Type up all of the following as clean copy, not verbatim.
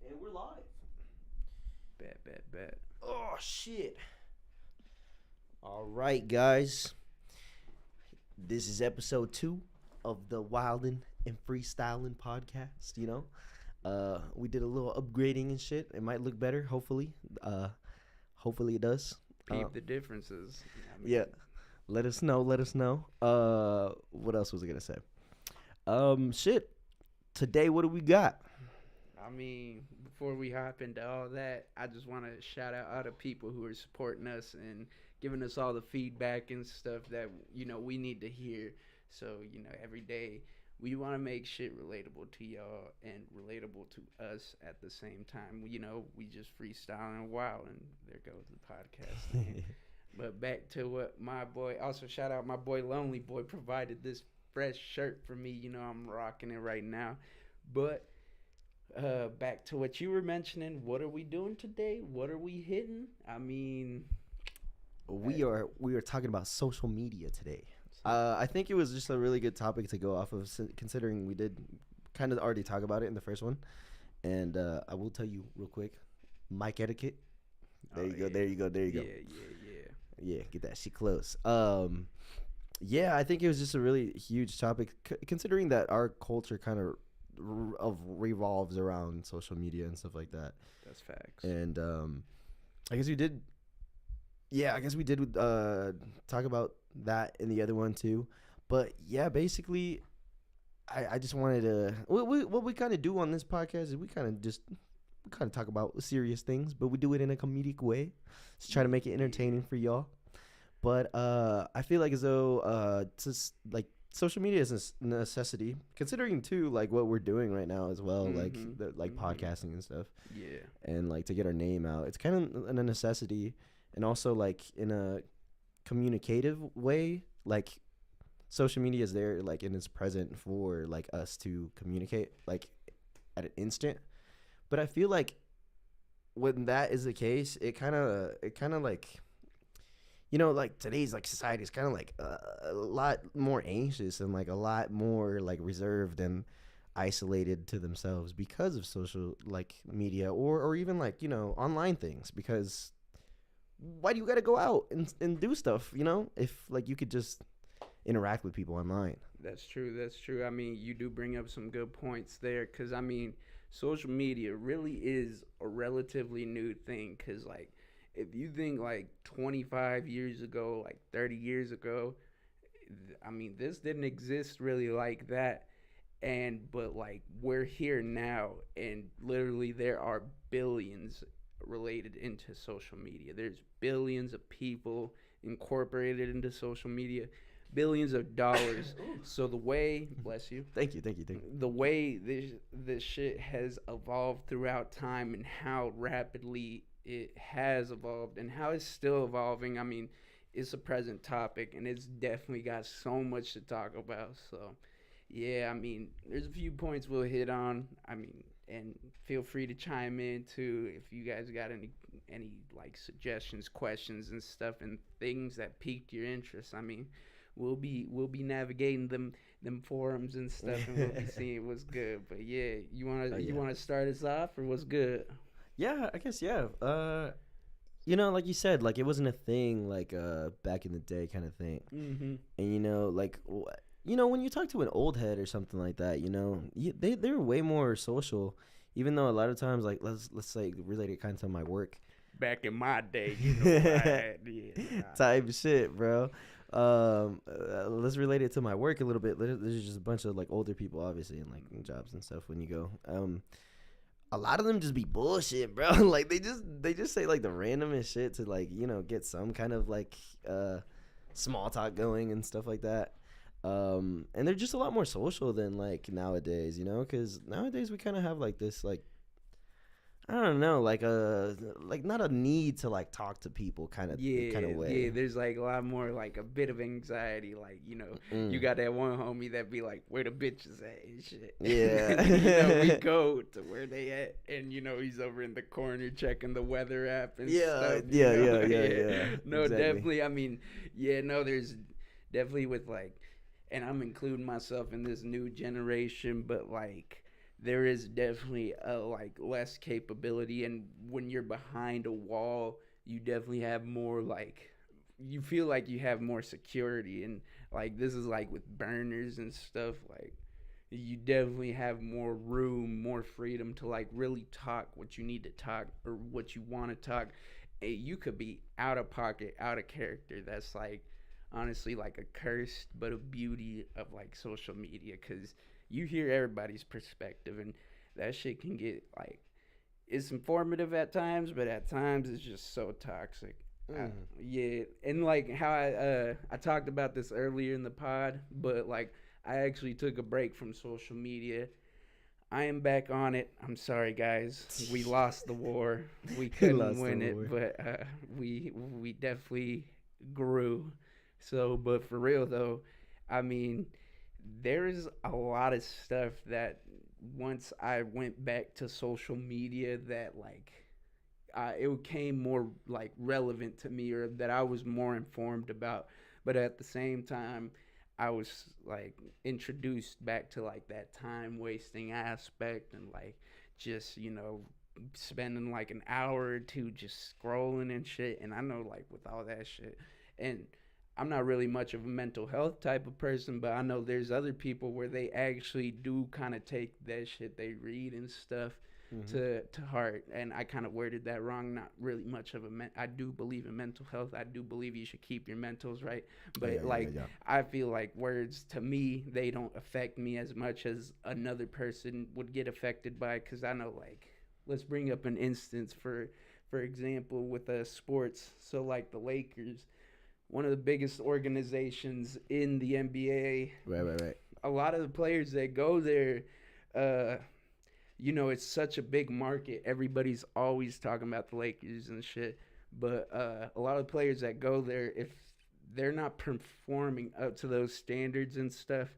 And we're live. Bet. Oh, shit. All right, guys. This is episode 2 of the Wildin' and Freestylin' podcast, you know. We did a little upgrading and shit. It might look better, hopefully. Hopefully it does. Peep the differences. Yeah. Let us know. What else was I going to say? Shit. Today, what do we got? I mean, before we hop into all that, I just want to shout out all the people who are supporting us and giving us all the feedback and stuff that, we need to hear. So, every day we want to make shit relatable to y'all and relatable to us at the same time. We just freestyling wild, and there goes the podcast name. But back to what my boy, also shout out my boy Lonely Boy provided this fresh shirt for me. I'm rocking it right now. But back to what you were mentioning, what are we doing today? What are we hitting? I mean, we are talking about social media today. I think it was just a really good topic to go off of, considering we did kind of already talk about it in the first one. And I will tell you real quick, mic etiquette. There you go. Yeah, get that shit close. Yeah, I think it was just a really huge topic, considering that our culture kind of revolves around social media and stuff like that. That's facts. And I guess we did talk about that in the other one too. But yeah, basically, I just wanted to what we kind of do on this podcast is we kind of talk about serious things, but we do it in a comedic way. Just try to make it entertaining for y'all. But I feel like as though just like social media is a necessity, considering too like what we're doing right now as well, like podcasting and stuff. Yeah. And like to get our name out, it's kind of a necessity, and also like in a communicative way, like social media is there, like, and it's present for like us to communicate like at an instant. But I feel like when that is the case, it kind of like, like today's like society is kind of like a lot more anxious and like a lot more like reserved and isolated to themselves because of social like media or even like, online things. Because why do you got to go out and do stuff, if like you could just interact with people online? That's true. I mean, you do bring up some good points there, because I mean, social media really is a relatively new thing. Because like, if you think like 25 years ago, like 30 years ago, I mean, this didn't exist really like that. But like, we're here now, and literally there are billions related into social media. There's billions of people incorporated into social media, billions of dollars. So the way, bless you. Thank you. The way this shit has evolved throughout time, and how rapidly it has evolved and how it's still evolving. I mean, it's a present topic, and it's definitely got so much to talk about. So yeah, I mean, there's a few points we'll hit on. I mean, and feel free to chime in too if you guys got any like suggestions, questions, and stuff, and things that piqued your interest. I mean, we'll be navigating them forums and stuff, and we'll be seeing what's good. But yeah, you wanna start us off, or what's good? Yeah, I guess, yeah. Like you said, like it wasn't a thing like back in the day kind of thing. Mm-hmm. And like when you talk to an old head or something like that, they're way more social. Even though a lot of times, like let's like relate it kind of to my work. Back in my day, I had, type shit, bro. Let's relate it to my work a little bit. There's just a bunch of like older people, obviously, in like jobs and stuff. When you go, a lot of them just be bullshit, bro. Like they just say like the randomest shit to like get some kind of like small talk going and stuff like that. And they're just a lot more social than like nowadays, because nowadays we kind of have like this like, I don't know, like not a need to like talk to people kind of way. Yeah, there's like a lot more like a bit of anxiety, like you got that one homie that be like, where the bitches at and shit. Yeah. We go to where they at, and he's over in the corner checking the weather app and stuff. Yeah. No, exactly. Definitely. I mean, there's definitely with like, and I'm including myself in this new generation, but like there is definitely a like less capability, and when you're behind a wall, you definitely have more like you feel like you have more security, and like this is like with burners and stuff, like you definitely have more room, more freedom to like really talk what you need to talk or what you want to talk. You could be out of pocket, out of character. That's like honestly like a curse, but a beauty of like social media, because you hear everybody's perspective, and that shit can get like it's informative at times, but at times it's just so toxic. Uh, Mm. yeah, and like how I talked about this earlier in the pod, but like I actually took a break from social media. I am back on it. I'm sorry, guys. We lost the war. We He couldn't lost the win it, war. but we definitely grew. So, but for real though, I mean, there's a lot of stuff that once I went back to social media that like it became more like relevant to me, or that I was more informed about. But at the same time, I was like introduced back to like that time wasting aspect, and like just spending like an hour or two just scrolling and shit. And I know like with all that shit, and I'm not really much of a mental health type of person, but I know there's other people where they actually do kind of take that shit they read and stuff Mm-hmm. to heart. And I kind of worded that wrong. Not really much of a I do believe in mental health. I do believe you should keep your mentals right. Oh, yeah, But yeah, like yeah. I feel like words to me they don't affect me as much as another person would get affected by. Because I know like let's bring up an instance for example with sports. So like the Lakers, one of the biggest organizations in the NBA. Right, right, right. A lot of the players that go there, uh, it's such a big market. Everybody's always talking about the Lakers and shit. But a lot of the players that go there, if they're not performing up to those standards and stuff,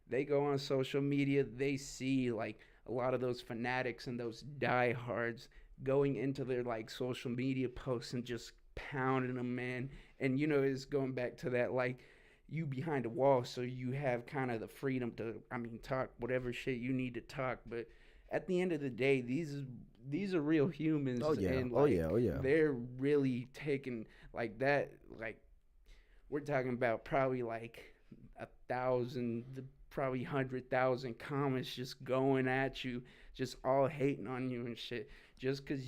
they go on social media, they see like a lot of those fanatics and those diehards going into their like social media posts and just pounding them, man. And it's going back to that like you behind a wall, so you have kind of the freedom to, I mean, talk whatever shit you need to talk. But at the end of the day, these are real Oh humans, yeah. and Oh yeah. Oh like yeah. they're really taking like that. Like we're talking about probably like 1,000, probably 100,000 comments just going at you, just all hating on you and shit. Just because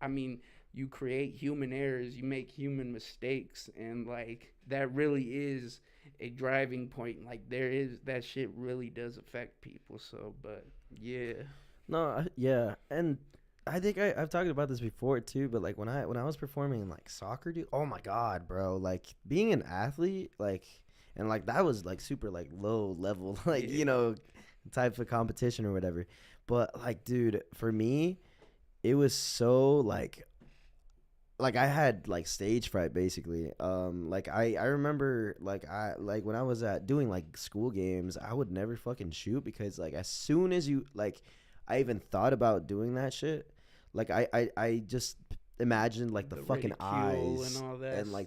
I mean, you create human errors, you make human mistakes, and like that really is a driving point. Like there is that shit really does affect people. So, but yeah, No, yeah, and I think I've talked about this before too. But like when I was performing in like soccer, dude, oh my god, bro, like being an athlete, like, and like that was like super like low level, like yeah, type of competition or whatever. But like, dude, for me, it was so like I had like stage fright basically. Like I remember like when I was at doing like school games, I would never fucking shoot because like as soon as you like I even thought about doing that shit, like I just imagined like the the fucking ridicule and eyes all that and stuff.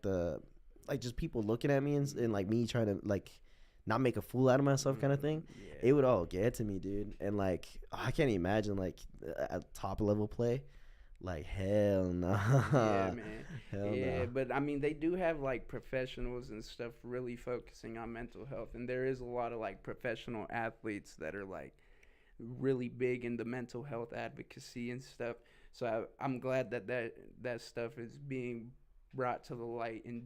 the like just people looking at me and like me trying to like not make a fool out of myself kind of thing. Yeah. It would all get to me, dude. And like I can't imagine like a top level play. Like hell no, Yeah, man. hell Yeah, no. but I mean, they do have like professionals and stuff really focusing on mental health, and there is a lot of like professional athletes that are like really big in the mental health advocacy and stuff. So I'm glad that that stuff is being brought to the light, and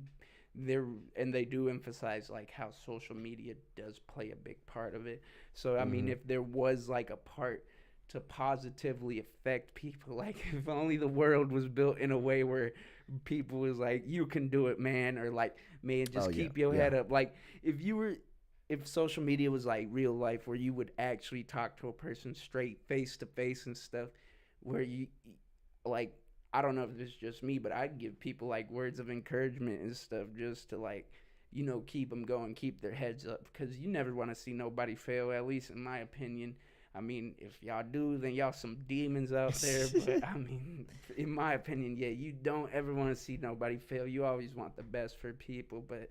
they're and they do emphasize like how social media does play a big part of it. So I mean, Mm-hmm. if there was like a part to positively affect people, like if only the world was built in a way where people was like, you can do it, man, or like, man, Oh just yeah, keep your yeah. head up. Like if you were if social media was like real life, where you would actually talk to a person straight face to face and stuff, where you like, I don't know if it's just me, but I'd give people like words of encouragement and stuff just to like, keep them going, keep their heads up, because you never want to see nobody fail, at least in my opinion. I mean, if y'all do, then y'all some demons out there. But I mean, in my opinion, yeah, you don't ever want to see nobody fail. You always want the best for people. But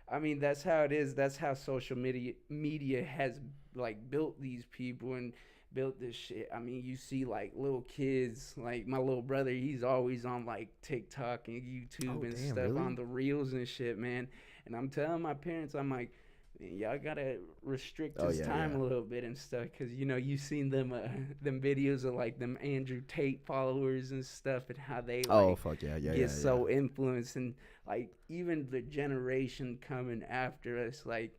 I mean, that's how it is. That's how social media has like built these people and built this shit. I mean, you see like little kids, like my little brother, he's always on like TikTok and YouTube Oh and damn, stuff on really? the reels and shit, man. And I'm telling my parents, I'm like, "Man, y'all gotta restrict Oh his yeah, time yeah. a little bit and stuff, cause you know you seen them them videos of like them Andrew Tate followers and stuff and how they Oh like fuck yeah, yeah, get yeah, yeah. so influenced and like even the generation coming after us, like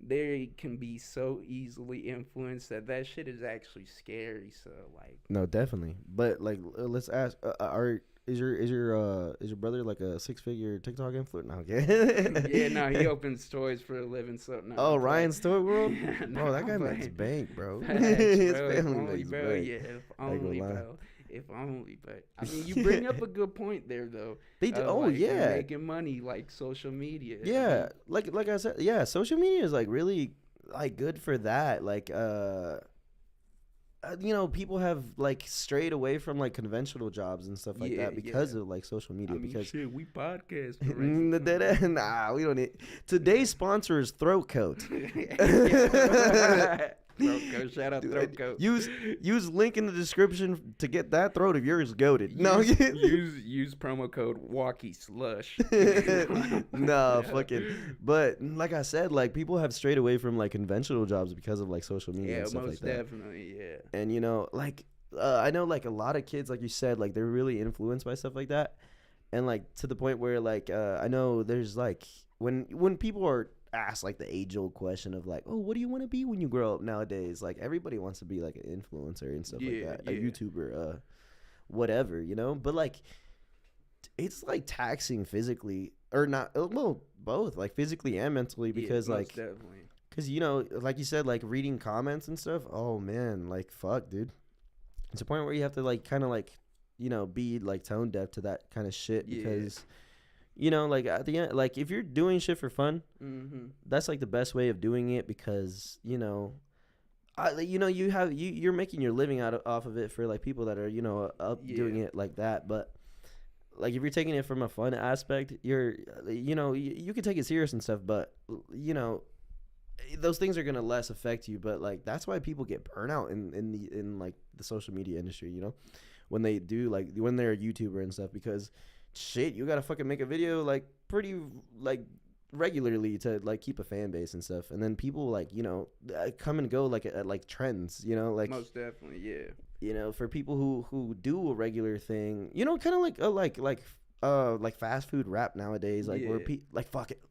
they can be so easily influenced that that shit is actually scary. So like, No, definitely. But like, let's ask: Are is your brother like a 6 figure TikTok influencer? No, yeah, no, he okay. opens toys for a living. So no, Oh, I'm playing. Ryan Story World, No, bro. That I'm guy makes playing. bank, bro. Facts, His bro. If family only, makes bro. bank. Yeah, if I ain't gonna only, lie. bro. If only. But I mean, you bring up a good point there, though. They do. Of Oh like yeah, making money, like social media. I yeah. mean, Like I said, yeah. Social media is like really like good for that. Like you know, people have like strayed away from like conventional jobs and stuff like yeah, that because yeah. of like social I media. mean, Because shit, we podcasting right nah, we don't need. Today's sponsor is Throat Coat. yeah. Throat coat. Shout out throat coat. Use link in the description to get that throat of yours goaded. No, Use promo code Walkie Slush. no, Yeah. fucking. But like I said, like people have strayed away from like conventional jobs because of like social media Yeah, and stuff like most that. definitely. Yeah. And you know, like I know like a lot of kids, like you said, like they're really influenced by stuff like that, and like to the point where like I know there's like when people are asked like the age old question of like, oh, what do you want to be when you grow up nowadays? Like everybody wants to be like an influencer and stuff like Yeah, that, a yeah. YouTuber, whatever, you know. But like it's like taxing physically or not, well, both like physically and mentally Yeah, because most like definitely. because you know like you said like reading comments and stuff. Oh man, like fuck, dude. It's a point where you have to like kind of like you know be like tone deaf to that kind of shit Yeah. because you know like at the end like if you're doing shit for fun, Mm-hmm. that's like the best way of doing it because you know you're making your living off of it for like people that are up Yeah. doing it like that. But like if you're taking it from a fun aspect, you're you can take it serious and stuff, but you know those things are gonna less affect you. But like that's why people get burnout in like the social media industry, you know, when they do like when they're a YouTuber and stuff because shit, you gotta fucking make a video like pretty like regularly to like keep a fan base and stuff, and then people like come and go like at like trends, like Most definitely. Yeah. for people who do a regular thing, kind of like fast food rap nowadays, like where Yeah. like fuck it,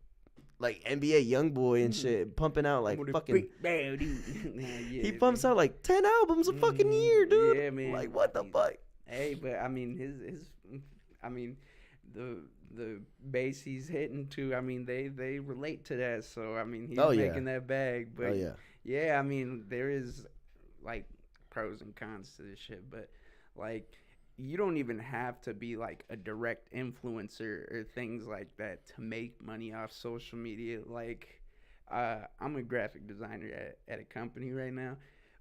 like NBA YoungBoy and shit pumping out I'm like gonna fucking big bad dude. Yeah, he pumps man. out like 10 albums a fucking year, dude. Yeah, man. Like what the fuck? Hey, but I mean his I mean the bass he's hitting too. I mean they relate to that. So I mean he's Oh yeah. making that bag. Oh But yeah. yeah, I mean there is like pros and cons to this shit. But like you don't even have to be like a direct influencer or things like that to make money off social media. Like I'm a graphic designer at a company right now,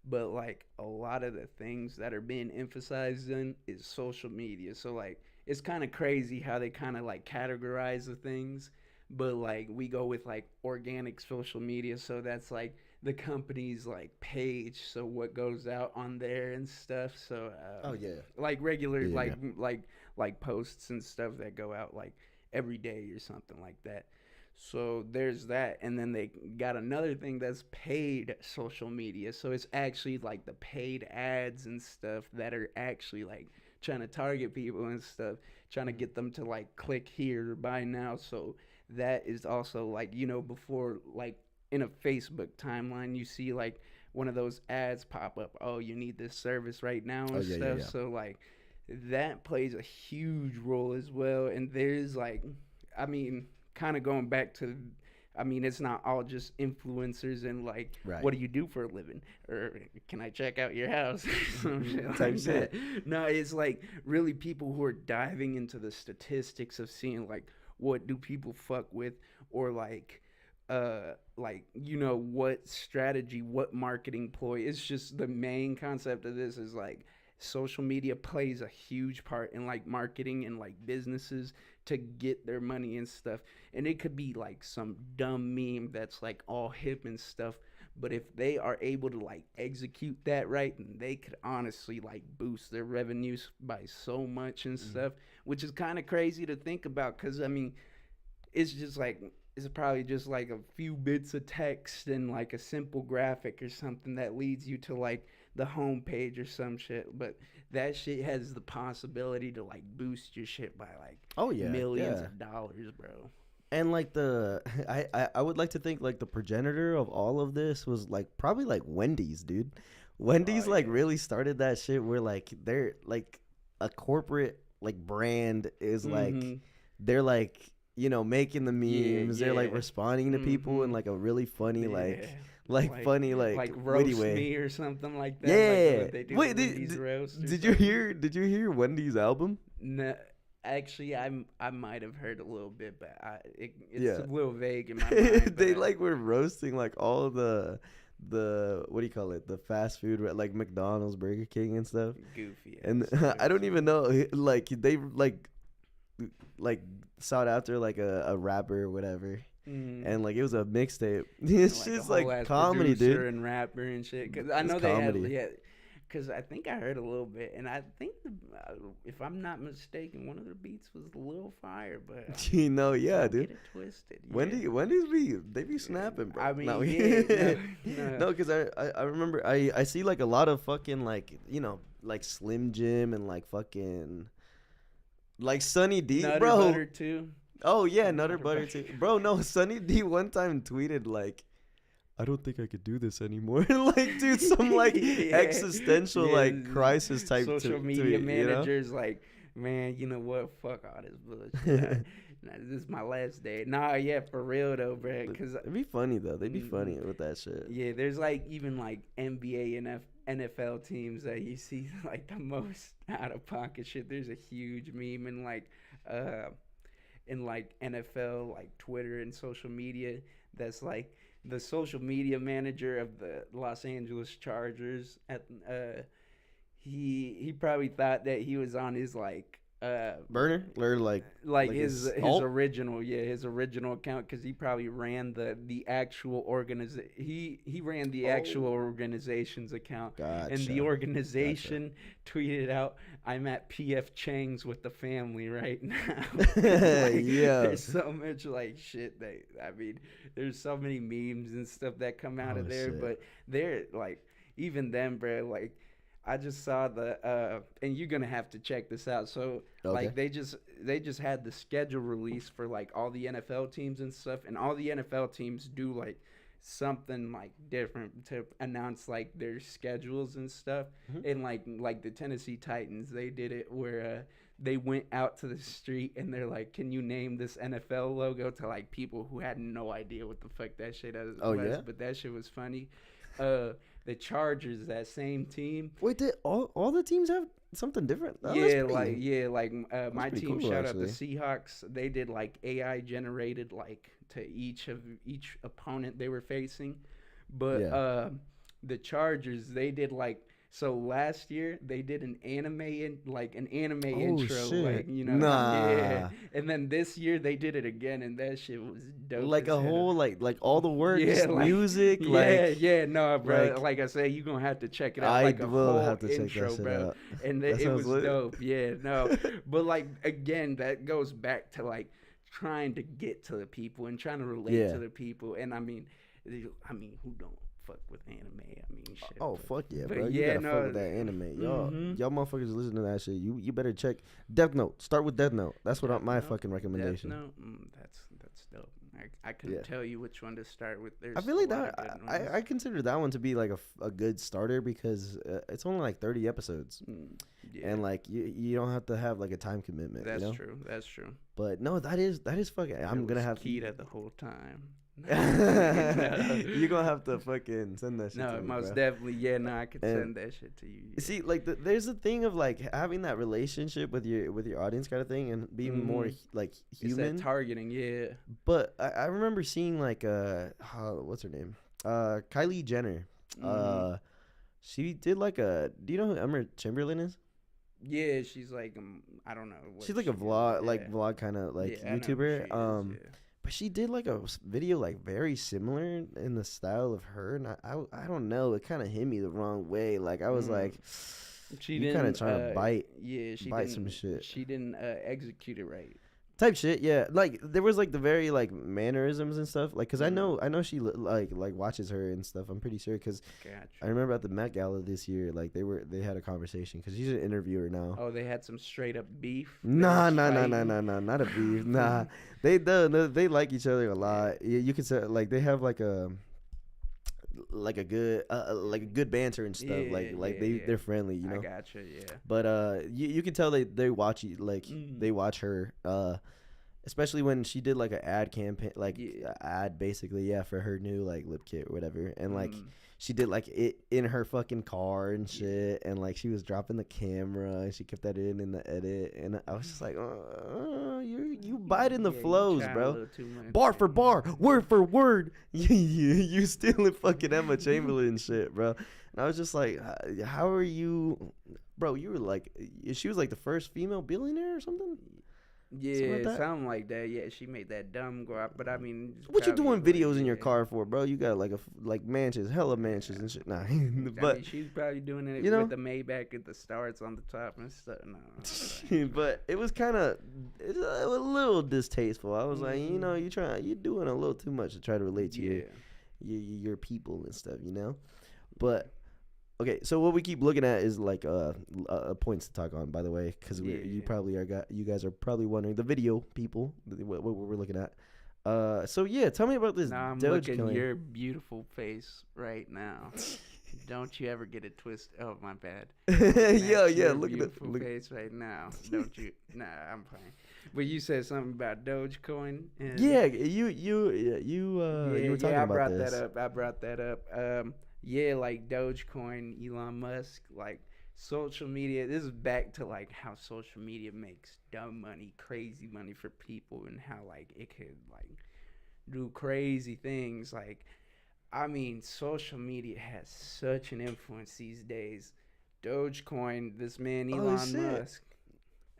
but like a lot of the things that are being emphasized in is social media. So like it's kind of crazy how they kind of like categorize the things, but like we go with like organic social media, so that's like the company's like page, so what goes out on there and stuff. So Oh yeah. like regular Yeah, yeah. like posts and stuff that go out like every day or something like that. So there's that, and then they got another thing that's paid social media. So it's actually like the paid ads and stuff that are actually like trying to target people and stuff, trying to get them to like click here or buy now. So that is also like before like in a Facebook timeline you see like one of those ads pop up. Oh, you need this service right now Oh and yeah, yeah, stuff. yeah. So like that plays a huge role as well. And there's like, I mean, kind of going back to, I mean, it's not all just influencers and like, Right. what do you do for a living? Or can I check out your house? Some shit Type like shit. that. No, it's like really people who are diving into the statistics of seeing like, what do people fuck with? Or like what strategy, what marketing ploy. It's just the main concept of this is like social media plays a huge part in like marketing and like businesses to get their money and stuff. And it could be like some dumb meme that's like all hip and stuff, but if they are able to like execute that right, then they could honestly like boost their revenues by so much and stuff, which is kind of crazy to think about. Because I mean, it's just like it's probably just like a few bits of text and like a simple graphic or something that leads you to like the homepage or some shit. But that shit has the possibility to like boost your shit by like Oh yeah, millions yeah. of dollars, bro. And like the I would like to think like the progenitor of all of this was like probably like Wendy's, dude. Wendy's Oh like yeah. really started that shit where like they're like a corporate like brand is like Mhm. they're like making the Yeah, memes, they're like yeah. responding to people in Mhm. like a really funny Yeah. like funny Like witty roast way. me or something like that. Like Yeah. what they do the Wait, Wendy's roast or did you something. hear Wendy's album? No, actually, I might have heard a little bit, but it's Yeah. a little vague in my mind. But They like were roasting like all the what do you call it, the fast food like McDonald's, Burger King and stuff. goofy And ass I jokes. don't even know like they like sought after like a rapper or whatever, Mm. and like it was a mixtape. It's Like a just whole like ass comedy, producer dude. and rapper and shit. Cause I It's know they had, comedy. yeah. Cause I think I heard a little bit, and I think if I'm not mistaken, one of the beats was a little fire, but Yeah, don't dude. get it twisted. Yeah. Wendy's they be snapping, bro. I mean, No, yeah, no, no, because I remember I see like a lot of fucking like like Slim Jim and like fucking like Sunny D, Nutter bro. Butter too. Oh yeah, Nutter Nutter Butter Butter. too, bro. No, Sunny D one time tweeted like, "I don't think I could do this anymore." Like, dude, some like Yeah. existential Yeah, like crisis type social media tweet, managers like, man, you know what? Fuck all this bullshit. Nah, this is my last day. Nah, yeah, for real though, bro. Cause It'd be funny though. They'd be funny with that shit. yeah, there's like even like NBA and NFL teams that you see like the most out of pocket shit. There's a huge meme uh in like NFL like Twitter and social media that's like the social media manager of the Los Angeles Chargers at he probably thought that he was on his Burner or like his alt? original, yeah, his original account, because he probably ran the actual organization. He ran the actual organization's account, and the Gotcha. organization tweeted out, "I'm at PF Chang's with the family right now." Yeah. There's so much like shit that I mean, there's so many memes and stuff that come out Oh, of there, shit. but they're like even them, bro, like. I just saw and you're gonna have to check this out. So Okay. like they just had the schedule release for like all the NFL teams and stuff, and all the NFL teams do like something like different to announce like their schedules and stuff. Mhm. And like the Tennessee Titans, they did it where they went out to the street and they're like, "Can you name this NFL logo?" to like people who had no idea what the fuck that shit was. Oh, yeah? But that shit was funny. The Chargers, that same team. Wait, did all the teams have something different? Oh, that's Yeah, pretty- my pretty team. cool, Shout out the actually. Seahawks. They did like AI generated like to each opponent they were facing, but Yeah. the Chargers, they did like, so last year they did an anime intro, shit. like Nah. yeah, and then this year they did it again, and that shit was dope. Like as a hell. whole like all the works, Yeah, like, music, yeah, no, bro. like- Like I said, you gonna have to check it out. I Like a will whole have to check intro, that shit bro. out. And That it sounds was lit. dope. Yeah, no, but like again, that goes back to like trying to get to the people and trying to relate Yeah. to the people. And I mean, who don't fuck with anime? I mean, shit. Oh but- fuck yeah, but bro! You yeah, gotta no, fuck with that anime, y'all. mhm. Y'all motherfuckers listen to that shit. You better check Death Note. Start with Death Note. That's what my Death Note, fucking recommendation. Death Note, that's dope. I couldn't Yeah. tell you which one to start with. There's I feel a like lot that. of good ones. I consider that one to be like a good starter because it's only like 30 episodes, Yeah, and like you don't have to have like a time commitment. that's you know? true. That's true. But no, that is fucking. I'm It gonna was have Kita the whole time. You're gonna have to fucking send that shit No, to me, most bro. definitely. Yeah, no, I could And- send that shit to you. Yeah. See, like there's a thing of like having that relationship with your audience kind of thing and being more Mhm. like It's human. that targeting, yeah. But I remember seeing like what's her name? Kylie Jenner. Mhm. She did like a. Do you know who Emma Chamberlain is? Yeah, she's like I don't know what She's like a she is. vlog, Yeah, like vlog kind of like yeah, I know who she YouTuber. is. Yeah. But she did like a video like very similar in the style of her, and I don't know. It kind of hit me the wrong way. Like I was like, She you kind of didn't. trying to bite Yeah, she bite didn't. some shit. She didn't execute it right. Type shit, yeah. Like there was like the very like mannerisms and stuff. Like, cause I Mm. know she like watches her and stuff. I'm pretty sure, cause Gotcha. I remember at the Met Gala this year, like they had a conversation, cause she's an interviewer now. Oh, they had some straight up beef. Nah, not a beef. Nah, they like each other a lot. You could say like they have like a good banter and stuff. They're friendly, you know. I gotcha. Yeah. But you can tell they watch they watch her. Especially when she did like an ad campaign, like ad basically, yeah, for her new like lip kit or whatever, and like she did like it in her fucking car and shit, and like she was dropping the camera and she kept that in the edit, and I was just like, you biting the flows, bro, bar for bar, word for word, you stealing fucking Emma Chamberlain shit, bro, and I was just like, how are you, bro? You were like, she was like the first female billionaire or something. Yeah, something like that. Yeah, she made that dumb guap, but I mean, what you doing videos in your car for, bro? You got like mansions, hella mansions and shit. Nah, but I mean, she's probably doing it you know, with the Maybach and the stars on the top and stuff. No, but it was kind of a little distasteful. I was like, you know, you doing a little too much to try to relate to your people and stuff, you know. But okay, so what we keep looking at is like points to talk on, by the way, because you guys are probably wondering, the video people, what we're looking at. So yeah, tell me about this. I'm looking at your beautiful face right now. Don't you ever get it twisted? Oh, my bad. Yeah, look at beautiful face right now. Don't you? Nah, I'm fine. But you said something about Dogecoin. Yeah, you were talking about this. I brought that up. Yeah, like Dogecoin, Elon Musk, like social media. This is back to like how social media makes dumb money, crazy money for people, and how like it could like do crazy things. Like, I mean, social media has such an influence these days. Dogecoin, this man Elon Musk.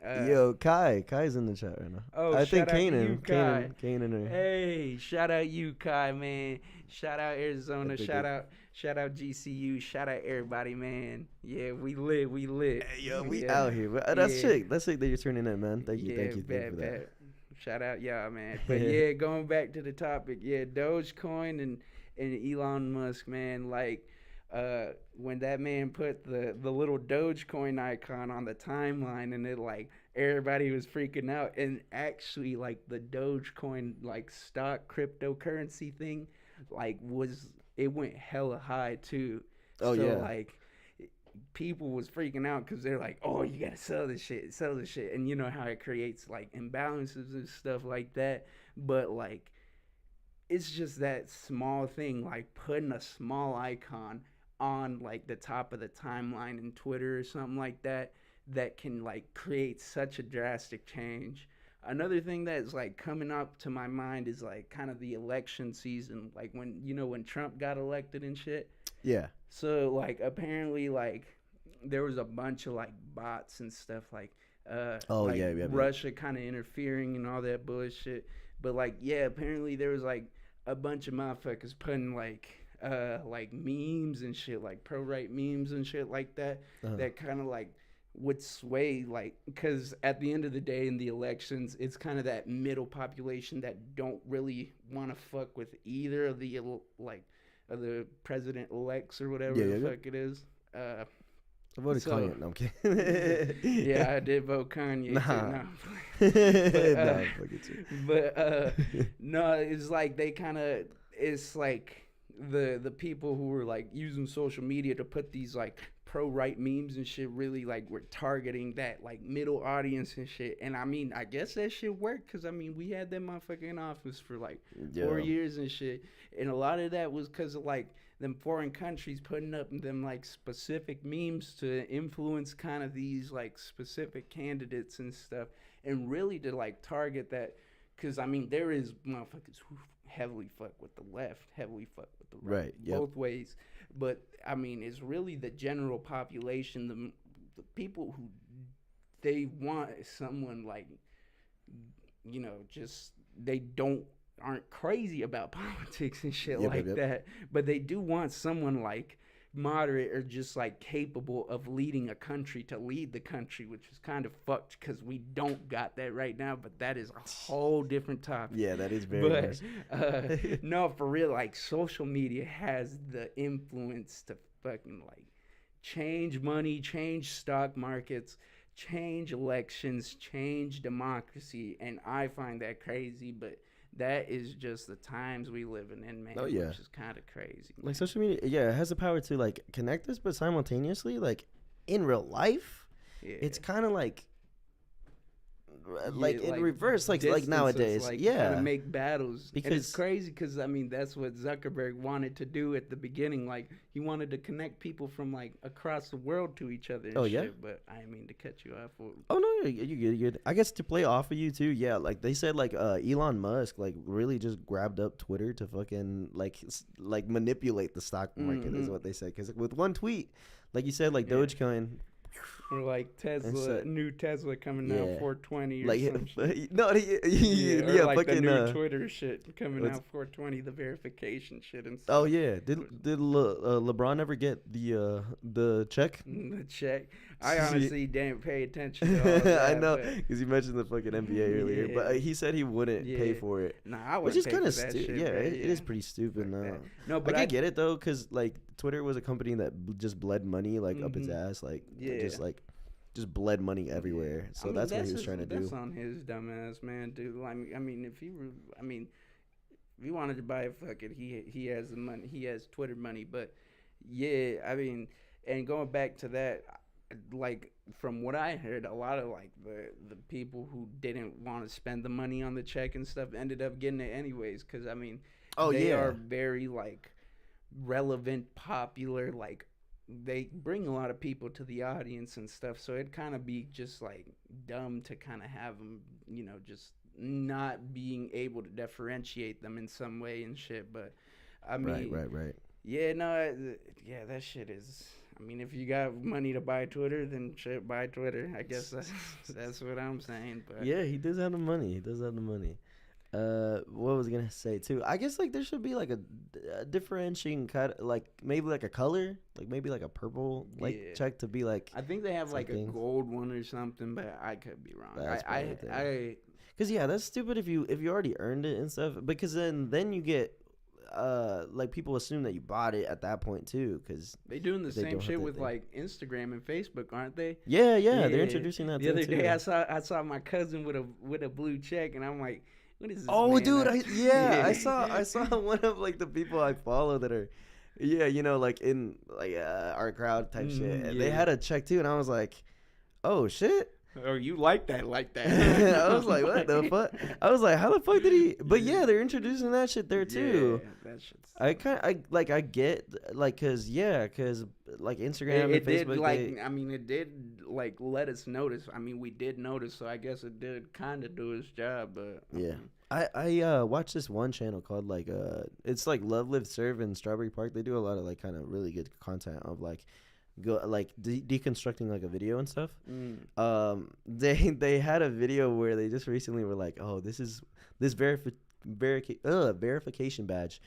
Yo, Kai's in the chat right now. Oh, I think Kanan. Kanan. Hey, shout out you, Kai, man. Shout out Arizona. Shout out GCU. Shout out everybody, man. Yeah, we lit. Hey, yo, we out here. That's sick. That's sick that you're tuning in, man. Thank you for that. Shout out y'all, man. But yeah, going back to the topic, yeah, Dogecoin and Elon Musk, man, like when that man put the little Dogecoin icon on the timeline, and it like everybody was freaking out, and actually like the Dogecoin like stock cryptocurrency thing like it went hella high too. Oh, so, yeah, like people was freaking out because they're like, oh, you gotta sell this shit, and you know how it creates like imbalances and stuff like that. But like it's just that small thing, like putting a small icon on like the top of the timeline in Twitter or something like that can like create such a drastic change. Another thing that's like coming up to my mind is like kind of the election season, like when Trump got elected and shit. Yeah. So like apparently like there was a bunch of like bots and stuff like Russia kind of interfering and all that bullshit. But like apparently there was like a bunch of motherfuckers putting like memes and shit, like pro-right memes and shit like that, that kind of like would sway, like, because at the end of the day in the elections, it's kind of that middle population that don't really want to fuck with either of the the president-elects or whatever fuck it is. I voted Kanye. No, I'm kidding. Yeah, I did vote Kanye. Nah. But no, it's like they kind of, it's like the people who were like using social media to put these like pro-right memes and shit really like were targeting that like middle audience and shit. And I mean, I guess that shit worked, because I mean we had that motherfucker in office for like 4 years and shit, and a lot of that was because of like them foreign countries putting up them like specific memes to influence kind of these like specific candidates and stuff, and really to like target that, because I mean there is motherfuckers who heavily fuck with the left, heavily fuck with the right, both ways. But I mean, it's really the general population, the people who they want someone like, just they don't aren't crazy about politics and shit Yep, yep, like yep. that, but they do want someone like moderate or just like capable of leading a country to lead the country, which is kind of fucked because we don't got that right now, but that is a whole different topic. Yeah, that is very But much. no, for real, like social media has the influence to fucking like change money, change stock markets, change elections, change democracy, and I find that crazy, but that is just the times we living in, man. Oh, yeah. Which is kind of crazy. Like social media, yeah, it has the power to like connect us, but simultaneously, like in real life, Yeah. it's kind of like Yeah, in reverse, like distance us, nowadays, like, yeah. kind of make battles. And it's Because- crazy because I mean that's what Zuckerberg wanted to do at the beginning. Like he wanted to connect people from like across the world to each other. And Oh, shit, yeah? but I didn't mean to cut you off. Oh no, you good. I guess to play off of you too. Yeah, like they said, like Elon Musk, like really just grabbed up Twitter to fucking like manipulate the stock market is what they said. Because with one tweet, like you said, like Yeah. Dogecoin, Or like Tesla, new Tesla coming out Yeah. 420 or like some shit. no, Or yeah, like fucking the new Twitter shit coming what's- out 420, the verification shit and Oh stuff. yeah, did LeBron ever get the check? The check. I honestly didn't pay attention to all that. I know, but because you mentioned the fucking NBA earlier, but Yeah. he said he wouldn't pay Yeah. for it, Nah, I which wouldn't is pay kind for of that stupid. shit, Yeah, bro. it is pretty stupid. Fuck No, that. No, but but I can get it though, because like Twitter was a company that just bled money like up its Mhm. ass, like Yeah. just bled money everywhere. So I mean, that's what he was trying to do. That's on his dumbass, man, dude. I mean, if he wanted to buy it, fuck it. He has the money. He has Twitter money. But yeah, I mean, and going back to that, like from what I heard, a lot of like the people who didn't want to spend the money on the check and stuff ended up getting it anyways. Because I mean, Oh they yeah, are very like relevant, popular, like they bring a lot of people to the audience and stuff, so it'd kind of be just like dumb to kind of have them, just not being able to differentiate them in some way and shit. But I mean, right. yeah, no, yeah, that shit is. I mean, if you got money to buy Twitter, then shit, buy Twitter. I guess that's what I'm saying. But Yeah, he does have the money. What was I gonna say too? I guess like there should be like a differentiating kind of like maybe like a color, like maybe like a purple like Yeah. check to be like, I think they have like a something. gold one or something, but I could be wrong. That's I, probably the I, because yeah, that's stupid if you already earned it and stuff. Because then you get like people assume that you bought it at that point too. Because they doing the They same don't have shit that with thing. like Instagram and Facebook, aren't they? yeah, Yeah. they're introducing that The other too. day, I saw my cousin with a blue check, and I'm like, what is this? Oh, man dude, up to? I saw one of like the people I follow that are, yeah, like in like our crowd type shit. And they Yeah. had a check too, and I was like, oh shit. Or you like that? I was like, what the fuck? I was like, how the fuck did he? But yeah, they're introducing that shit there too. Yeah, that shit's. I get like, cause like Instagram It and did Facebook. like it did like let us notice. I mean, we did notice, so I guess it did kind of do its job. But Yeah. I watched this one channel called like it's like Love Live Serve in Strawberry Park. They do a lot of like kind of really good content of like deconstructing like a video and stuff. They had a video where they just recently were like, oh, this verification badge.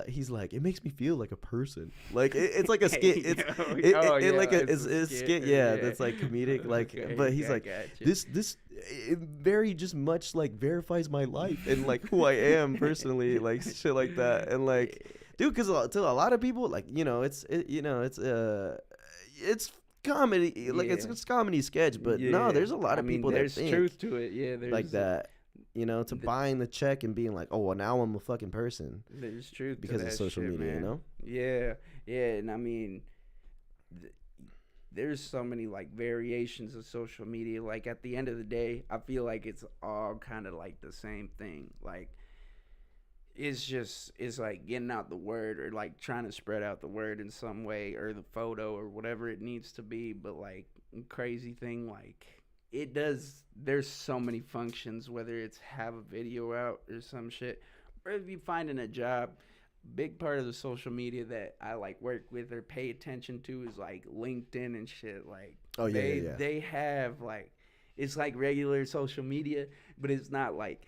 He's like, it makes me feel like a person. Like it's like a skit. It's it's a skit. Yeah, that's like comedic. Like, Okay, but he's I like, gotcha. this it very just much like verifies my life and like who I am personally, like shit like that. And like, dude, because to a lot of people, like it's comedy, like Yeah. it's comedy sketch, but no, there's a lot of people that there's think truth to it. Yeah, there's like that. To buying the check and being like, oh, well, now I'm a fucking person There's truth because to of that social shit, media, man. Yeah, and I mean, there's so many like variations of social media. Like at the end of the day, I feel like it's all kind of like the same thing. Like it's like getting out the word or like trying to spread out the word in some way or the photo or whatever it needs to be. But like crazy thing, like there's so many functions, whether it's have a video out or some shit, or if you finding a job. big part of the social media that I like work with or pay attention to is like LinkedIn and shit. Like Oh yeah, yeah, yeah. they have like it's like regular social media, but it's not like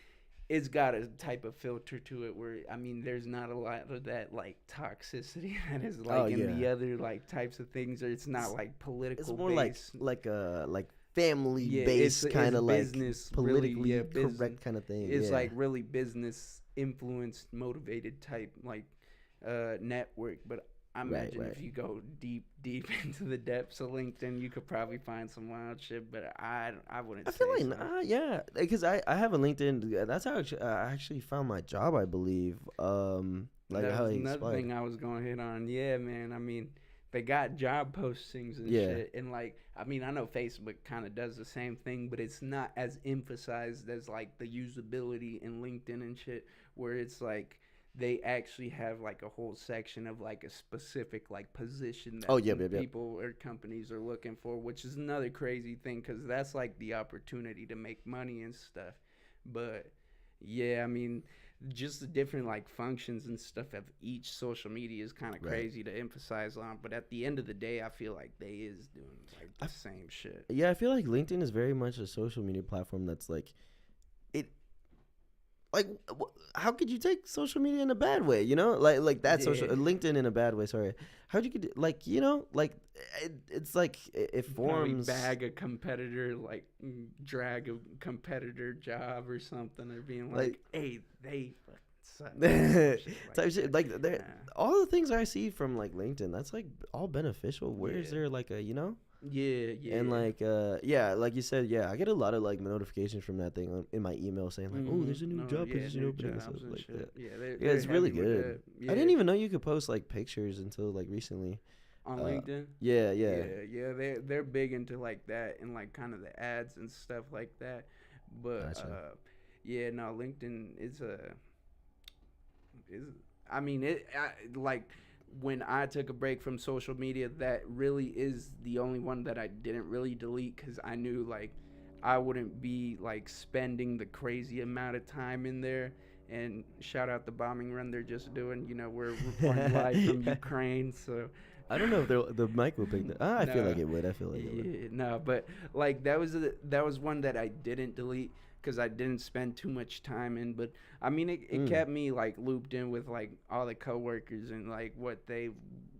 it's got a type of filter to it where I mean there's not a lot of that like toxicity that is like Oh in the yeah. other like types of things, or it's not like It's political more based. like family Yeah, based kind it's of like business really, politically yeah, business. correct kind of thing. It's Yeah. like really business influenced, motivated type like network. But I Right, imagine right. if you go deep into the depths of LinkedIn, you could probably find some wild shit. But I wouldn't I say feel like so. yeah, because I have a LinkedIn. That's how I actually found my job, I believe. Like That how was it another expired. thing I was gonna hit on. Yeah, man. I mean, they got job postings and Yeah. shit, and like, I mean, I know Facebook kind of does the same thing, but it's not as emphasized as like the usability in LinkedIn and shit, where it's like they actually have like a whole section of like a specific like position that Oh yeah, yeah, yeah. people or companies are looking for, which is another crazy thing because that's like the opportunity to make money and stuff. But yeah, I mean, just the different like functions and stuff of each social media is kind of Right. crazy to emphasize on. But at the end of the day, I feel like they is doing like I the same shit. Yeah, I feel like LinkedIn is very much a social media platform that's like it like how could you take social media in a bad way, you know? Like that social Yeah, LinkedIn in a bad way, sorry. How'd you could like, you know, like it's like it probably forms bag a competitor, like drag a competitor job or something, or being like, like hey, they fucking suck. Some shit like type shit that. like Yeah. all the things I see from like LinkedIn, that's like all beneficial. Where is Yeah. there like a, you know? Yeah, And yeah. like yeah, like you said, yeah, I get a lot of like notifications from that thing in my email saying like, oh, there's a new No, job yeah, position new opening and stuff jobs and like that. shit. Yeah, Yeah, they're it's really heavy with good. that. I Yeah, didn't even know you could post like pictures until like recently. on Uh, LinkedIn. yeah, yeah, Yeah, they're big into like that and like kind of the ads and stuff like that. But gotcha. yeah, no, LinkedIn is I mean like when I took a break from social media, that really is the only one that I didn't really delete because I knew like I wouldn't be like spending the crazy amount of time in there. And shout out the bombing run they're just doing. You know, we're reporting live from Ukraine, so I don't know if the mic will pick that. I feel like no, it would. I feel like it would. yeah, no, but like that was one that I didn't delete because I didn't spend too much time in. But I mean, it Mm. kept me like looped in with like all the coworkers and like what they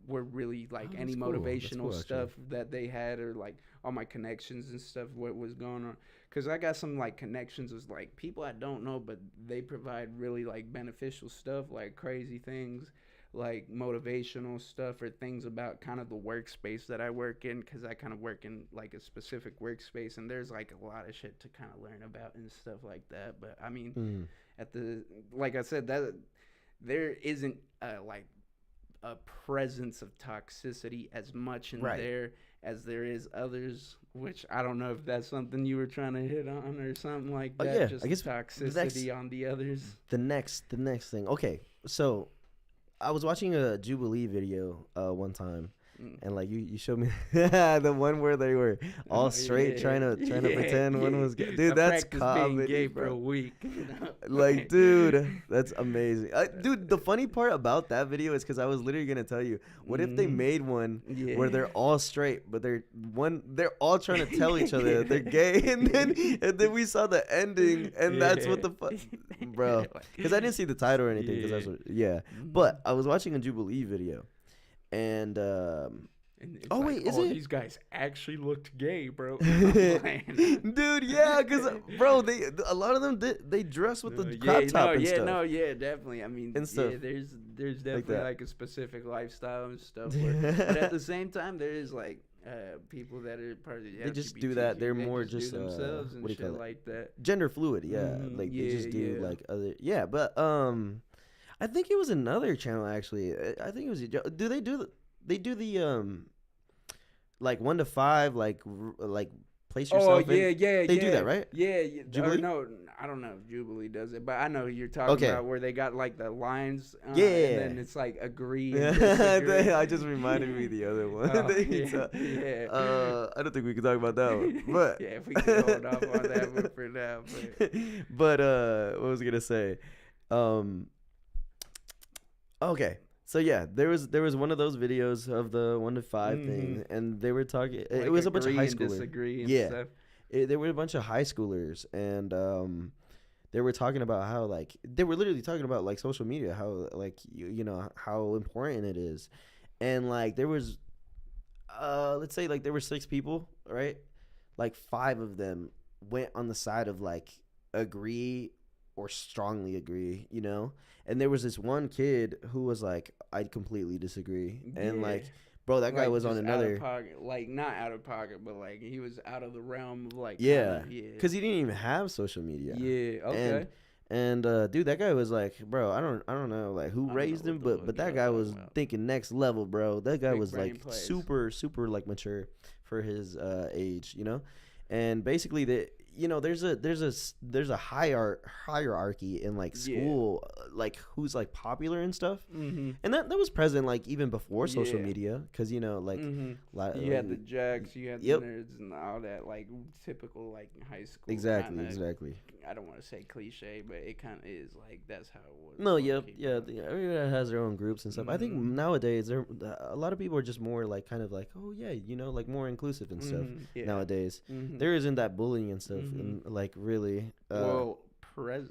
were really like Oh, any that's cool. That's motivational cool actually. stuff that they had or like all my connections and stuff what was going on because I got some like connections with like people I don't know but they provide really like beneficial stuff like crazy things like motivational stuff or things about kind of the workspace that I work in because I kind of work in like a specific workspace and there's like a lot of shit to kind of learn about and stuff like that. But I mean, Mm. at the like I said that there isn't like a presence of toxicity as much in Right. there as there is others, which I don't know if that's something you were trying to hit on or something like Oh that. yeah, Just I guess toxicity on the others. the next thing. Okay, so I was watching a Jubilee video one time, Mm. and like you showed me the one where they were all Oh straight yeah, trying to yeah, pretend one yeah. was gay. I Dude, that's practiced being comedy, gay for bro. a week. You know? Like, dude, that's amazing. Dude, the funny part about that video is because I was literally gonna tell you, what if they Mhm. made one Yeah. where they're all straight, but they're all trying to tell each other that they're gay, and then we saw the ending, and that's what the fuck, bro. Because I didn't see the title or anything. Because Yeah. yeah, Mhm. but I was watching a Jubilee video, and And it's oh like, wait, is oh, it? these guys actually looked gay, bro. I'm playing. Dude, yeah, because bro, a lot of them they dress with the crop top and stuff yeah, definitely. I mean, and stuff yeah, there's like definitely that. like a specific lifestyle and stuff. But at the same time, there is like people that are part of the They just do that. They're they more just do just themselves and what do you shit call it? like that. Gender fluid, yeah. Mhm, Like they just do yeah. like other, yeah. But I think it was another channel actually. I think it was. Do they do they do the like 1 to 5 like place Oh yourself in? yeah. They do that, right? Yeah, yeah. Or Jubilee? no, I don't know if Jubilee does it, but I know who you're talking Okay. about where they got like the lines, Yeah. and then it's like agree and disagree. I just reminded me of the other one. Oh, That he yeah, saw. yeah. I don't think we can talk about that one, but Yeah, if we can hold off on that one for now, but but what was I gonna say? Um, Okay. So yeah, there was one of those videos of the 1 to 5 Mm-hmm. thing, and they were talking. It Like was a bunch of agree high and schoolers. disagree and Yeah, stuff. there were a bunch of high schoolers, and they were talking about how like they were literally talking about like social media, how like you know how important it is, and like there was let's say like there were 6 people, right? Like 5 of them went on the side of like agree or strongly agree, you know? And there was this one kid who was like, I completely disagree. And Yeah. like, bro, that guy Like was on just out of another. pocket, like not out of pocket, but like he was out of the realm of like kind Yeah. of yeah, Because he didn't even have social media. yeah. And Okay, dude, that guy was like, bro, I don't know like who I don't know raised him, what the but fuck that y'all guy talking was about. thinking next level, bro. That guy Big was brain like plays. super like mature for his age, you know. And basically, there's a hierarchy in like Yeah. school, like who's like popular and stuff, Mm-hmm. and that was present like even before social Yeah. media, because you know like, Mm-hmm. You like had the jacks, you had yep, the nerds, and all that, like typical like high school. exactly, Kinda, exactly. I don't want to say cliche, but it kind of is like that's how it was. No, low yep, key, yeah, bro. everybody has their own groups and stuff. I think Mhm. nowadays a lot of people are just more like kind of like, oh yeah, you know, like more inclusive and stuff Yeah. nowadays. Mhm. There isn't that bullying and stuff, Mhm. and like really, Well, or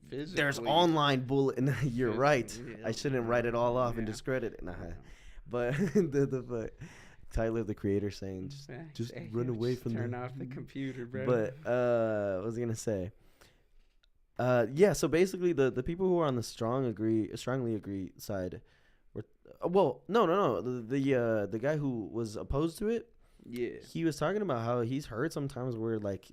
physically. there's online bullying. You're right. Yeah, I shouldn't write it all off and yeah. discredit it. Nah. Yeah. But but Tyler the creator saying just Hey, run away from turn the. off the computer, bro. But what was I gonna say? Yeah. So basically, the people who are on the strongly agree side were well, no. The guy who was opposed to it, yeah, he was talking about how he's heard sometimes where like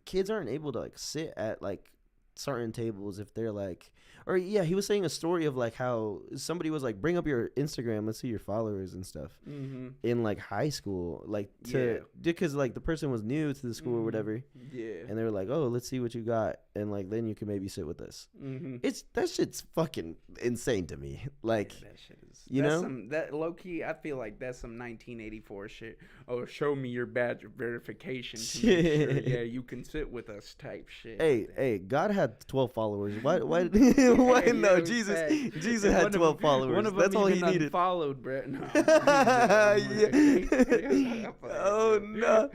kids aren't able to like sit at like certain tables if they're like, or yeah, he was saying a story of like how somebody was like, bring up your Instagram, let's see your followers and stuff mm-hmm. in like high school, like to because like the person was new to the school or whatever, yeah, and they were like, oh, let's see what you got, and like then you can maybe sit with us. mm-hmm. It's that shit's fucking insane to me. Like, Yeah, that shit is. you That's know? some that low key. I feel like that's some 1984 shit. Oh, show me your badge of verification to make sure, yeah, you can sit with us type shit. Hey, God had 12 followers. Why why Yeah, no, yeah, Jesus fact. Jesus And had one of 12 them- followers. One of That's them all he even needed. unfollowed, bro. No, Yeah. Oh no,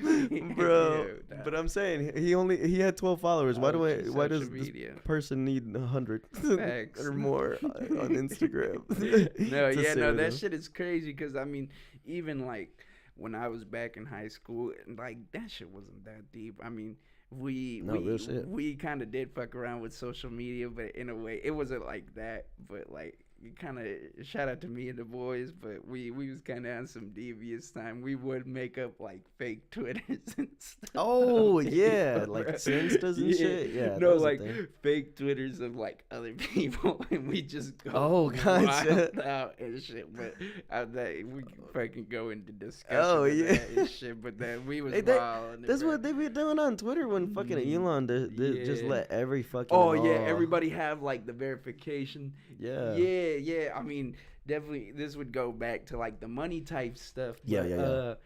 bro. Yeah, But I'm saying he had 12 followers. Why social does this media. person need 100 Facts. or more on Instagram? No, to yeah, sit no, with that him? shit is crazy because I mean, even like when I was back in high school, like that shit wasn't that deep. I mean, No, real shit. we kind of did fuck around with social media, but in a way, it wasn't like that. But like, you kind of shout out to me and the boys, but we was kind of on some devious time. We would make up like fake Twitters and stuff. Oh on yeah, people, like bro. Sinstas and shit. Yeah, that no, was a like thing. fake Twitters of like other people, and we just go Oh, gotcha. wild out and shit. But we can fucking go into discussion. Oh, of yeah. that and shit. But then we was Hey, wild. and That's bro. what they be doing on Twitter when fucking Elon just Yeah. let every fucking Oh yeah, law- everybody have like the verification. Yeah. Yeah. I mean, definitely this would go back to like the money type stuff. Yeah, but,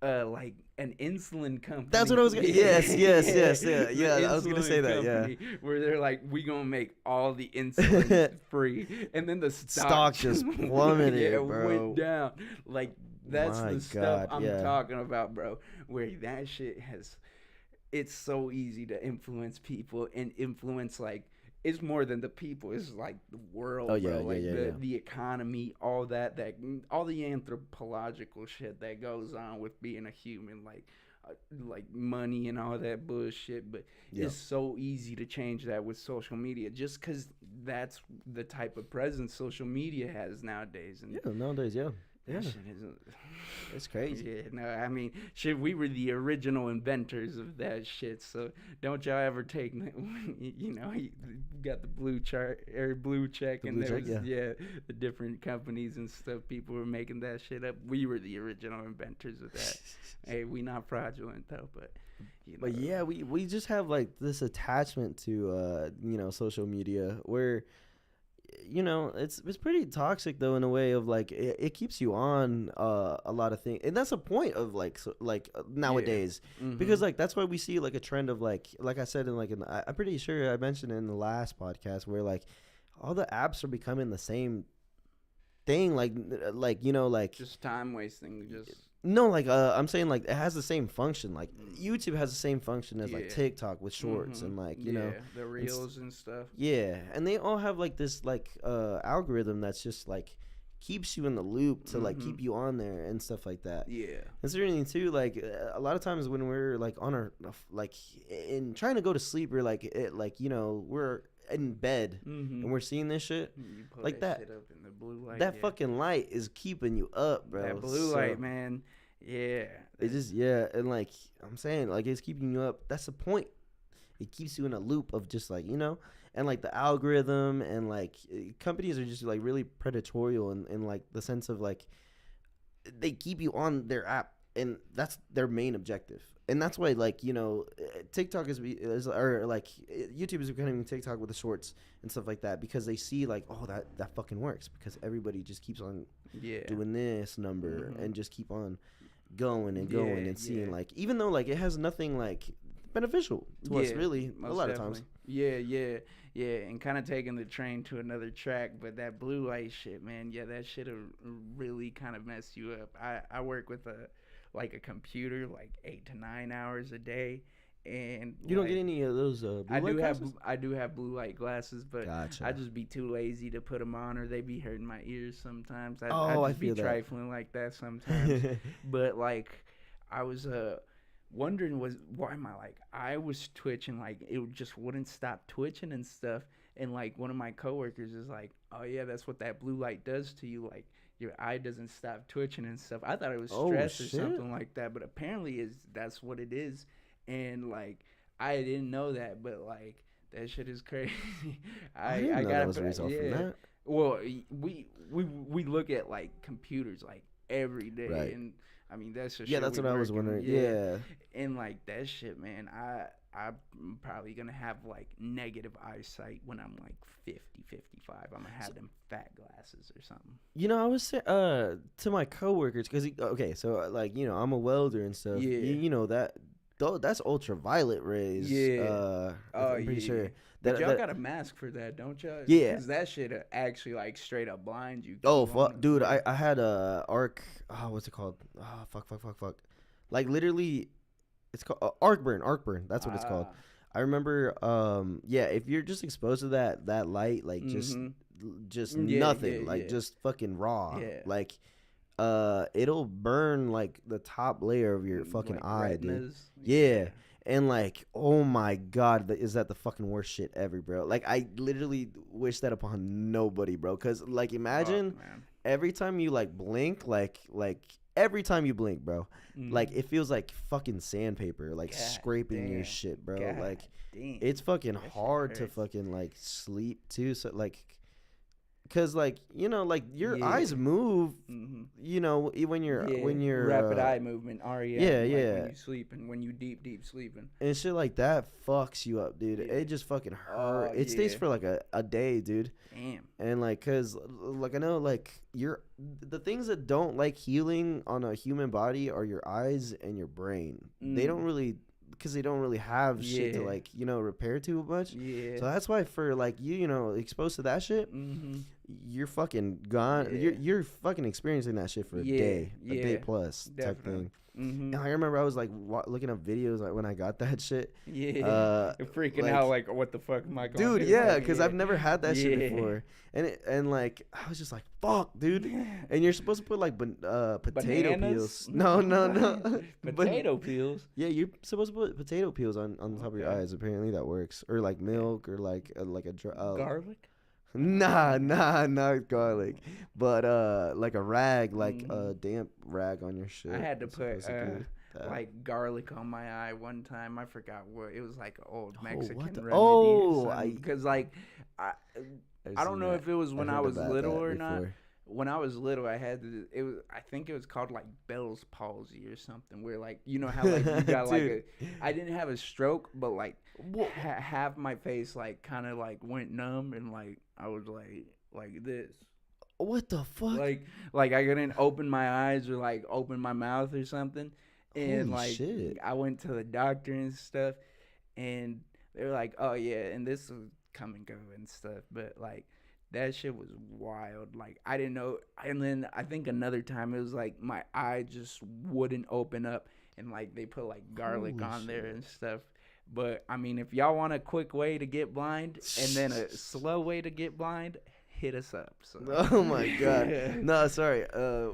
yeah. like an insulin company. That's what I was gonna. Yes. The I was gonna say insulin that. Yeah. company, where they're like, we gonna make all the insulin free, and then the stock Stock just plummeted, bro. went down. Like that's My the stuff God, I'm yeah. talking about, bro. Where that shit has. It's so easy to influence people and influence like it's more than the people. It's like the world, Oh, yeah, bro. yeah, Like yeah. the economy, all that all the anthropological shit that goes on with being a human, like money and all that bullshit. But Yeah. it's so easy to change that with social media, just because that's the type of presence social media has nowadays. And Yeah. Nowadays, yeah. that Yeah. shit isn't. It's crazy. Yeah, no, I mean, shit, we were the original inventors of that shit. So don't y'all ever take, you got the blue chart or blue check, The and blue there check, was, yeah. the different companies and stuff. People were making that shit up. We were the original inventors of that. Hey, we not fraudulent though, but. But yeah, we just have like this attachment to social media where it's pretty toxic though, in a way of like it keeps you on a lot of things, and that's the point of nowadays, because like that's why we see like a trend of like I said I'm pretty sure I mentioned it in the last podcast where like all the apps are becoming the same thing. Like Just time wasting. Just no, like I'm saying like it has the same function. Like YouTube has the same function as like yeah. TikTok with shorts and like you know the reels and stuff. yeah, and they all have like this like algorithm that's just like keeps you in the loop to like keep you on there and stuff like that. Yeah. Considering too, like a lot of times when we're like on our like in trying to go to sleep, we're like like you know we're in bed and we're seeing this shit You pull like that. shit up in the blue light. That fucking light is keeping you up, bro. That blue light, man. Yeah. It just and like I'm saying, like it's keeping you up. That's the point. It keeps you in a loop of just like you know, and like the algorithm and like companies are just like really predatory in like the sense of like they keep you on their app and that's their main objective. And that's why like you know TikTok is or like YouTube is becoming TikTok with the shorts and stuff like that because they see like oh that fucking works because everybody just keeps on doing this number and just keep on going and going and seeing like even though like it has nothing like beneficial to us really a lot of times. And kind of taking the train to another track, but that blue light shit, man, that shit'll really kind of mess you up. I work with a computer like 8 to 9 hours a day, and you don't get any of those blue light glasses? I do have blue light glasses, but Gotcha. I just be too lazy to put them on, or they be hurting my ears sometimes. I just feel be trifling like that sometimes. But like I was wondering why my like I was twitching, like it just wouldn't stop twitching and stuff, and like one of my coworkers is like, oh yeah, that's what that blue light does to you, like your eye doesn't stop twitching and stuff. I thought it was stress or something like that, but apparently that's what it is. And like I didn't know that, but like that shit is crazy. I got that was a result from that. Well, we look at like computers like every day, right. And I mean that's just that's what I was wondering. Yeah, and like that shit, man. I'm probably gonna have like negative eyesight when I'm like 50, 55. I'm gonna have them fat glasses or something. You know, I was to my coworkers because so like you know I'm a welder and stuff. Yeah, you know that's ultraviolet rays. Yeah, I'm pretty sure. But y'all got a mask for that, don't y'all? Yeah, because that shit actually like straight up blind you. Oh fuck, dude! I had a arc. Oh, what's it called? Oh fuck. Like literally, it's called arc burn. That's what it's called. I remember. If you're just exposed to that light, like just nothing, like just fucking raw, like. It'll burn like the top layer of your fucking like eye, retinas. Dude. Yeah. And like, oh my god, is that the fucking worst shit ever, bro? Like, I literally wish that upon nobody, bro. Cause like, imagine every time you like blink, like every time you blink, bro, like it feels like fucking sandpaper, like scraping your shit, bro. Like, it's fucking hard to fucking like sleep too. So like. Cause like you know like your eyes move, you know when you're rapid eye movement, REM. When you sleep and when you deep sleeping and shit like that fucks you up, dude. It just fucking hurt. It stays for like a day, dude. Damn. And like, cause like I know like the things that don't like healing on a human body are your eyes and your brain. They don't really. Because they don't really have shit to like you know repair too much. Yeah. So that's why for like you know exposed to that shit, you're fucking gone. You're fucking experiencing that shit for a day plus type thing. And I remember I was like looking up videos like when I got that shit. Yeah. Freaking out like what the fuck am I going to do? Dude, yeah, because I've never had that shit before. And like I was just like fuck, dude. And you're supposed to put like potato Bananas? peels. No. Potato peels? Yeah, you're supposed to put potato peels on the top of your eyes. Apparently that works. Or like milk or like a garlic? Nah, not garlic. But like a rag, like a damp rag on your shit. I had to put like garlic on my eye one time. I forgot what it was, like an old Mexican remedy. Because like I don't know if it was when I was little or not. When I was little, I think it was called like Bell's palsy or something. Where like you know how like you got like I didn't have a stroke, but like half my face like kind of like went numb and like I was like this. What the fuck? Like I couldn't open my eyes or like open my mouth or something. And holy like shit. I went to the doctor and stuff, and they were like, "Oh yeah," and this will come and go and stuff. But like That shit was wild. Like I didn't know. And then I think another time it was like my eye just wouldn't open up, and like they put like garlic Holy on there shit. and stuff. But I mean, if y'all want a quick way to get blind and then a slow way to get blind, hit us up. So. Oh my god. No, sorry.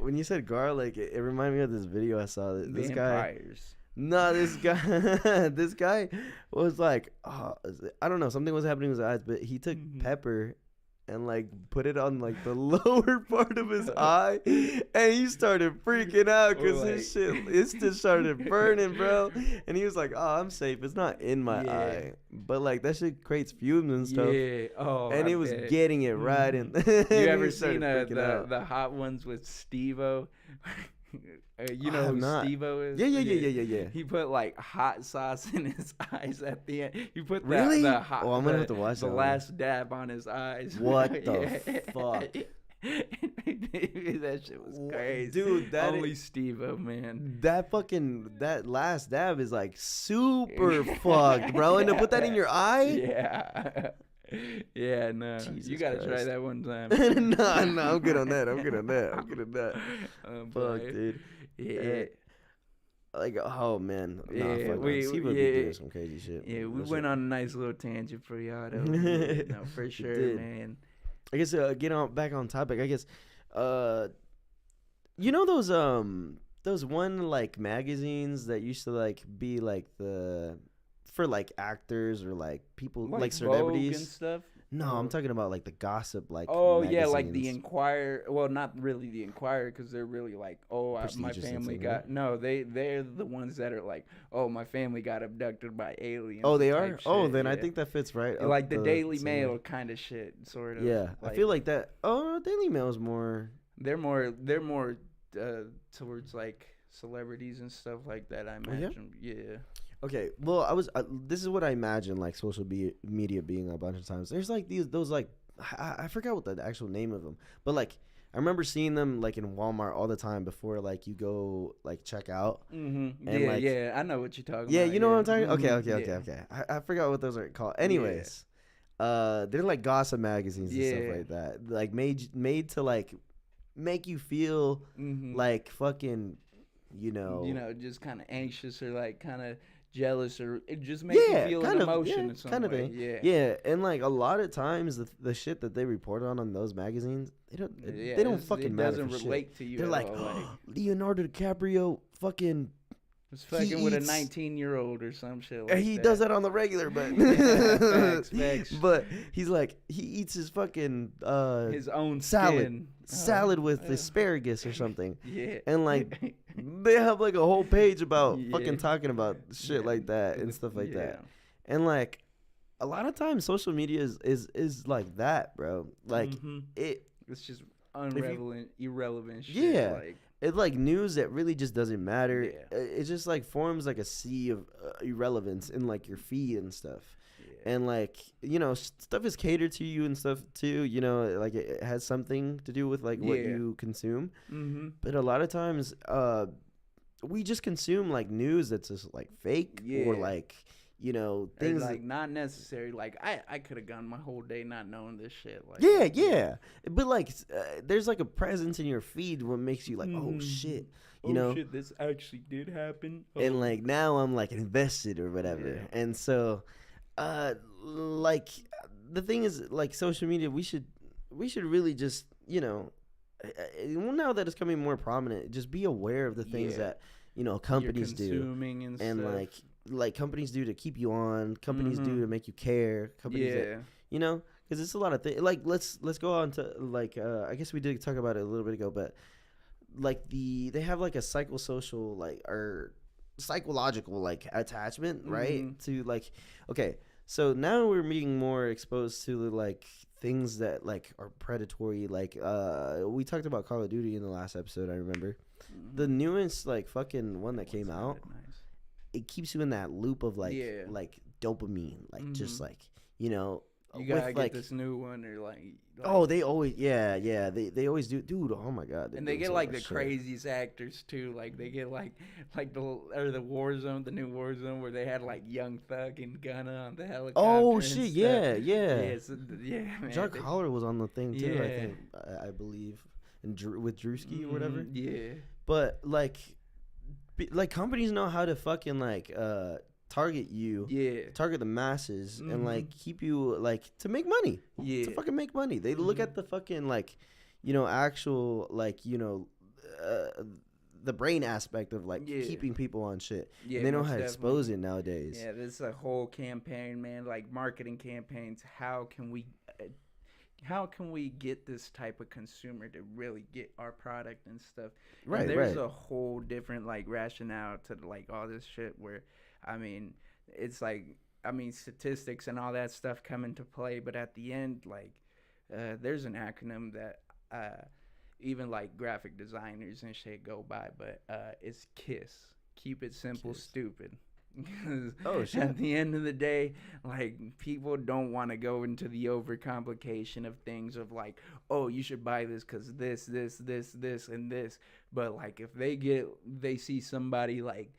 When you said garlic, it reminded me of this video I saw. This Vampires. guy. No, this guy. This guy was like, I don't know, something was happening with his eyes, but he took pepper and like put it on like the lower part of his eye, and he started freaking out because his shit, it just started burning, bro. And he was like, "Oh, I'm safe. It's not in my eye." But like that shit creates fumes and stuff. Yeah. Oh. And I he was bet. getting it right. And You and ever he started seen freaking out. the hot ones with Steve-O? You I know have who not. Steve-O is? Yeah. He put like hot sauce in his eyes at the end. He put Really? the hot. Oh, I'm gonna have to watch the that one. last dab on his eyes. What the fuck? That shit was crazy, dude. That only Steve-O, man. that last dab is like super fucked, bro. And to put that in your eye? Yeah. Yeah, no. Jesus You gotta try Christ. that one time. no, I'm good on that. I'm good on that. Fuck, Boy. dude. Yeah. Like, oh man. Nah, Yeah, fuck. Steve would be doing some crazy shit. Yeah, we That went shit- on a nice little tangent for y'all though. Yeah, no, for sure, did. man. I guess back on topic. I guess you know those one like magazines that used to like be like for like actors or like people like Vogue celebrities and stuff. No, I'm talking about like the gossip like Oh yeah, like the magazines. Inquirer. Well, not really the Inquirer because they're really like, my Prestigious and family stuff, got no. They're the ones that are like, oh, my family got abducted by aliens. Oh, they type are. Oh, shit, then I yeah. think that fits right. Like up the Daily same Mail way. kind of shit, sort of. Yeah, I feel like that. Oh, Daily Mail is more. They're more towards like celebrities and stuff like that. I Oh, yeah? imagine. Yeah. Okay, well, this is what I imagine like social media being a bunch of times. There's like those like I forgot what the actual name of them, but like I remember seeing them like in Walmart all the time before like you go like check out. Mm-hmm. And, Yeah, like- yeah. I know what you're talking Yeah, about. you know what I'm talking. Mhm, Okay. I forgot what those are called. Anyways, they're like gossip magazines and Yeah. stuff like that. Like made to like make you feel Mhm. like fucking, just kind of anxious or like kind of jealous or it just makes you feel an emotion in some kind of way. thing. Yeah. Yeah, and like a lot of times the shit that they report on those magazines, they don't fucking matter. It doesn't for shit. relate to you. They're at like, all, like Leonardo DiCaprio fucking it's fucking with a eats- 19-year-old or some shit like he that. does that on the regular, but Facts. but he's like he eats his fucking His own salad skin. salad with asparagus or something, Yeah. and like they have like a whole page about Yeah. fucking talking about shit like that and stuff like that. And like a lot of times social media is like that, bro. Like Mhm. It's just irrelevant shit. Yeah. Like, it's like news that really just doesn't matter. Yeah. It just like forms like a sea of irrelevance in like your feed and stuff. yeah. And like stuff is catered to you and stuff too. Like it has something to do with like what Yeah. you consume. Mm-hmm. But a lot of times, we just consume like news that's just like fake or Yeah. like things Things like not necessary. Like I could have gone my whole day not knowing this shit. Like yeah. But like, there's like a presence in your feed what makes you like, oh Mhm. shit, shit, this actually did happen. and like now I'm like invested or whatever. Yeah. And so, like the thing is like social media, we should really just now that it's coming more prominent, just be aware of the things Yeah. that companies do. consuming and And stuff. like companies do to keep you on, companies do Mhm. to make you care, companies that, yeah. because it's a lot of things. Like let's go on to like I guess we did talk about it a little bit ago, but like they have like a psychosocial like or psychological like attachment, right? Mhm. To like, okay, so now we're being more exposed to like things that like are predatory. Like we talked about Call of Duty in the last episode, I remember. The newest like fucking one that came out, it keeps you in that loop of like Yeah. like dopamine, like just Mhm. like You with gotta get like, this new one, or oh, they always, yeah, they always do, dude. Oh my god, they're and they doing get so like much the shit. craziest actors too. Like they get like the Warzone, the new Warzone, where they had like Young Thug and Gunna on the Oh helicopter and shit, stuff. yeah, yeah. Yeah, so, yeah, man. Jack Holler was on the thing too, I Yeah. think, I believe, and with Drewski or whatever. Yeah. But like, like companies know how to fucking like target you, Yeah. target the masses, and Mhm. like keep you like to make money, Yeah. to fucking make money. They look at the fucking like, actual like uh, the brain aspect of like Yeah. keeping people on shit, Yeah, and they know most how to definitely. expose it nowadays. Yeah, this is a whole campaign, man. Like marketing campaigns. How can we get this type of consumer to really get our product and stuff? And Right, there's right. a whole different like rationale to like all this shit where, I mean, it's like, I mean, statistics and all that stuff come into play, but at the end, like, there's an acronym that even like graphic designers and shit go by, but it's KISS. Keep it simple, Kiss. stupid. Because Oh shit. at the end of the day, like people don't want to go into the overcomplication of things of like, oh, you should buy this because this, and this. But like if they see somebody like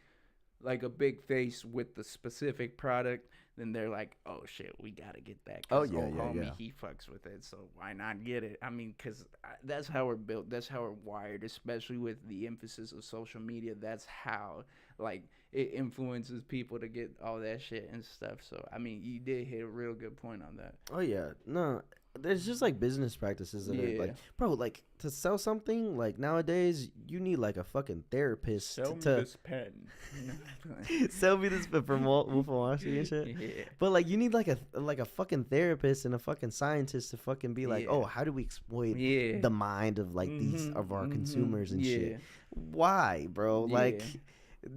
a big face with the specific product, then they're like, oh shit, we gotta get that Oh because yeah, old yeah, homie yeah. he fucks with it, so why not get it? I mean, because that's how we're built, that's how we're wired, especially with the emphasis of social media. That's how like it influences people to get all that shit and stuff. So I mean, you did hit a real good point on that. Oh yeah, no, there's just like business practices that are Yeah. like, bro, like to sell something like nowadays, you need like a fucking therapist Sell me to this pen. sell me this from Wolf of Wall Street and shit. Yeah. But like, you need like a fucking therapist and a fucking scientist to fucking be like, Yeah. oh, how do we exploit Yeah. the mind of like these of our consumers and yeah. shit? Why, bro? Yeah. Like,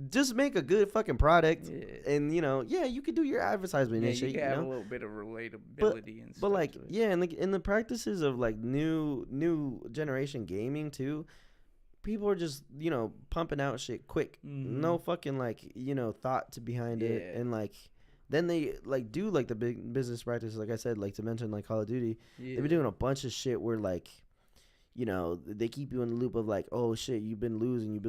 just make a good fucking product, Yeah. and yeah, you could do your advertisement Yeah, and you shit, can have a little bit of relatability and stuff. but like, to it. yeah, and like in the practices of like new generation gaming too, people are just pumping out shit quick, no fucking like thought to behind it, Yeah. and like then they like do like the big business practices, like I said, like to mention like Call of Duty. Yeah. They've been doing a bunch of shit where like they keep you in the loop of like, oh shit, you've been losing.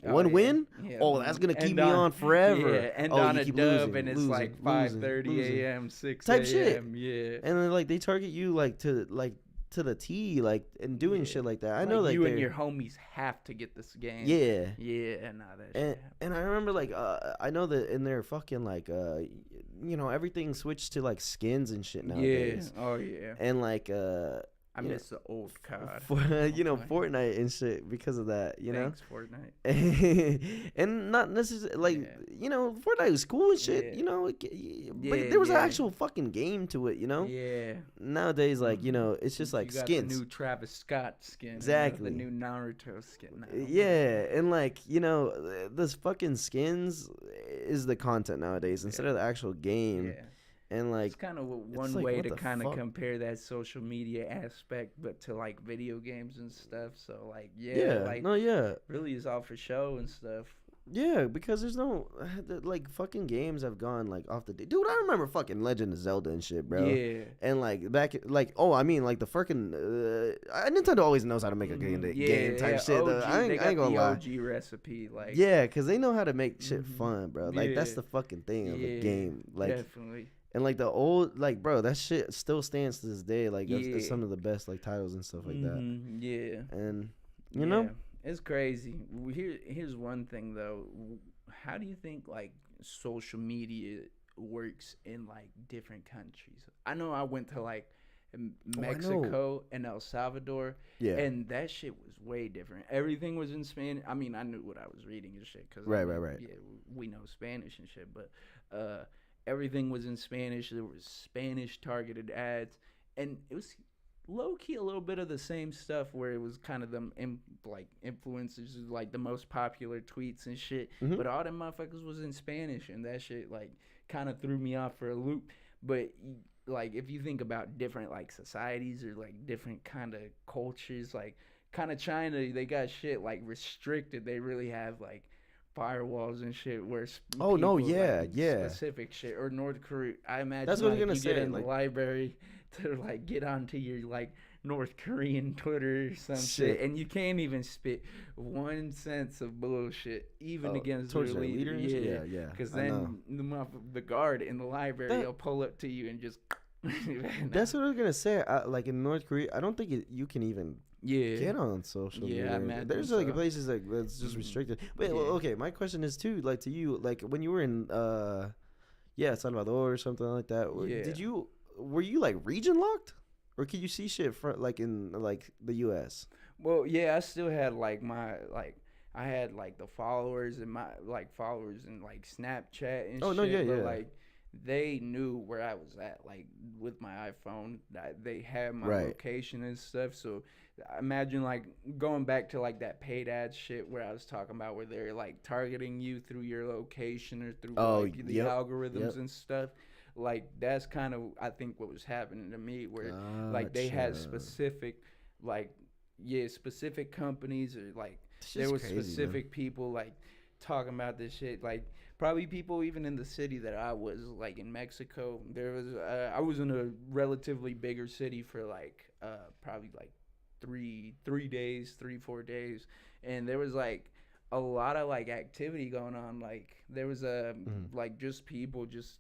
Oh, One yeah. win, Yeah. oh, that's gonna keep End me on forever. Yeah, end Oh, on you a keep dub, losing, and it's losing, like losing, 5:30 losing. a.m., 6 Type a.m. shit. Yeah. And then like they target you like to the T, like, and doing Yeah. shit like that. I Like, know like you and they're- your homies have to get this game. yeah. Yeah, nah, that And shit happens. and I remember like I know that in their fucking like everything switched to like skins and shit Yeah. nowadays. Oh yeah. And like I you know, miss the old COD. Fortnite and shit because of that, Thanks, Fortnite. and not necessarily like Yeah. Fortnite was cool and shit, Yeah. but Yeah, there was an yeah. actual fucking game to it, Yeah. Nowadays, like it's just like you got skins. The new Travis Scott skin. Exactly. The new Naruto skin. Now. Yeah, and like this fucking skins is the content nowadays instead of the actual game, Yeah. and like It's kind of one like, way what to the kind of fuck? compare that social media aspect, but to like video games and stuff. So like, like really is all for show and stuff. yeah, because there's no like fucking games have gone like off the dude. I remember fucking Legend of Zelda and shit, bro. Yeah. And like back like I mean like the freaking Nintendo always knows how to make a game type shit. Though. OG, I they ain't got gonna the lie. OG recipe, like Yeah, because they know how to make shit fun, bro. Like that's Yeah. the fucking thing of a Yeah, game. Like definitely. and like the old bro, that shit still stands to this day. Like Yeah. it's some of the best like titles and stuff like that. Yeah. And Yeah, it's crazy. Here's one thing though. How do you think like social media works in like different countries? I know I went to like Mexico and El Salvador, yeah, and that shit was way different. Everything was in Spanish. I mean, I knew what I was reading and shit because Right. Yeah, we know Spanish and shit, but everything was in Spanish. There was Spanish targeted ads, and it was low key a little bit of the same stuff where it was kind of them like influencers, like the most popular tweets and shit. Mhm. But all them motherfuckers was in Spanish, and that shit like kind of threw me off for a loop. But like if you think about different like societies or like different kind of cultures, like kind of China, they got shit like restricted. They really have like firewalls and shit where Oh no, people yeah, like yeah. specific shit, or North Korea. I That's imagine what I was like gonna you get say. in the Like library to like get onto your like North Korean Twitter or some shit, shit. and you can't even spit 1 sense of bullshit, even Oh, against their towards their leader. leaders. Yeah, Yeah, yeah. because I know. then the guard in the library That will pull up to you and just. that's what I was gonna say. Like in North Korea, I don't think you can even Yeah, get on social yeah, I media. imagine There's like so. places like that's just Mm, restricted. Wait, well, yeah. okay. My question is too, like to you, like when you were in yeah, Salvador or something like that. Yeah. Did you were you like region locked, or could you see shit from like in like the U.S.? Well, yeah, I still had like my like I had like the followers and my like followers and like Snapchat and Oh no, yeah, shit, but yeah, like they knew where I was at like with my iPhone. They had my right. location and stuff. So I imagine like going back to like that paid ad shit where I was talking about where they're like targeting you through your location or through Oh, like the yep, algorithms yep. and stuff. Like that's kind of I think what was happening to me where like they had Gotcha. specific like yeah, specific companies or like It's there just was crazy, man. specific people like talking about this shit. Like probably people even in the city that I was like in Mexico. There was I was in a relatively bigger city for like probably like 3 days, 4 days, and there was like a lot of like activity going on. Like there was Mhm. like just people just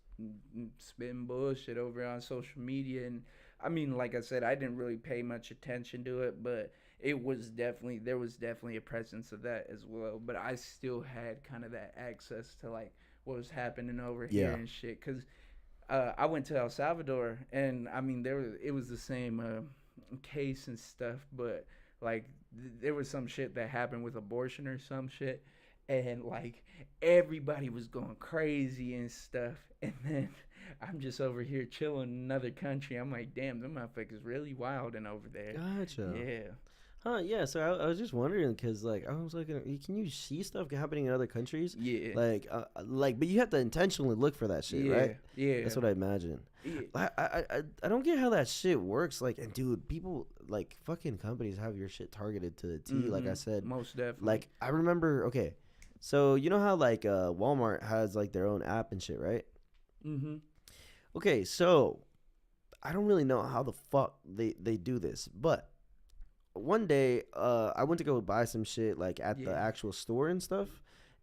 spitting bullshit over on social media and I mean, like I said, I didn't really pay much attention to it, but there was definitely a presence of that as well. But I still had kind of that access to like what was happening over here Yeah. and shit. Cause I went to El Salvador, and I mean, it was the same case and stuff, but like there was some shit that happened with abortion or some shit, and like everybody was going crazy and stuff, and then I'm just over here chilling in another country. I'm like, damn, them motherfuckers really wilding over there. Gotcha. Yeah. Huh? Yeah. So I was just wondering because like I was like, can you see stuff happening in other countries? Yeah. Like, but you have to intentionally look for that shit, Yeah. right? Yeah. That's what I imagine. Yeah. I don't get how that shit works. Like, and dude, people like fucking companies have your shit targeted to the T. Like I said, Most definitely. like I remember. Okay, so you know how like Walmart has like their own app and shit, right? Mm-hmm. Okay, so I don't really know how the fuck they do this, but one day I went to go buy some shit like at the Yeah. actual store and stuff,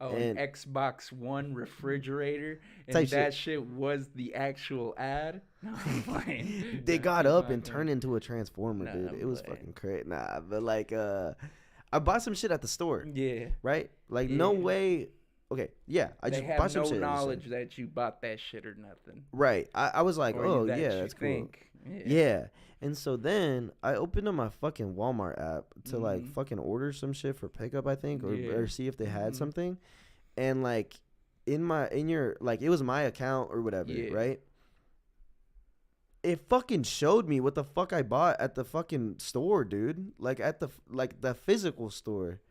Oh, an and Xbox One refrigerator, and type that shit. shit was the actual ad. No, I'm playing. They No, got I'm up not and playing. turned into a transformer, No, dude. I'm It was playing. fucking crazy. Nah, but like I bought some shit at the store, Yeah, right? Like no yeah. way. Okay, yeah, I They just bought have some no shit. knowledge that you bought that shit or nothing, Right. I was like, or oh that yeah, you that's cool. think. Yeah. Yeah. And so then I opened up my fucking Walmart app to like Mhm. fucking order some shit for pickup, I think, Yeah. or see if they had Mhm. something. And like in your like it was my account or whatever, Yeah. right? It fucking showed me what the fuck I bought at the fucking store, dude. Like at the physical store.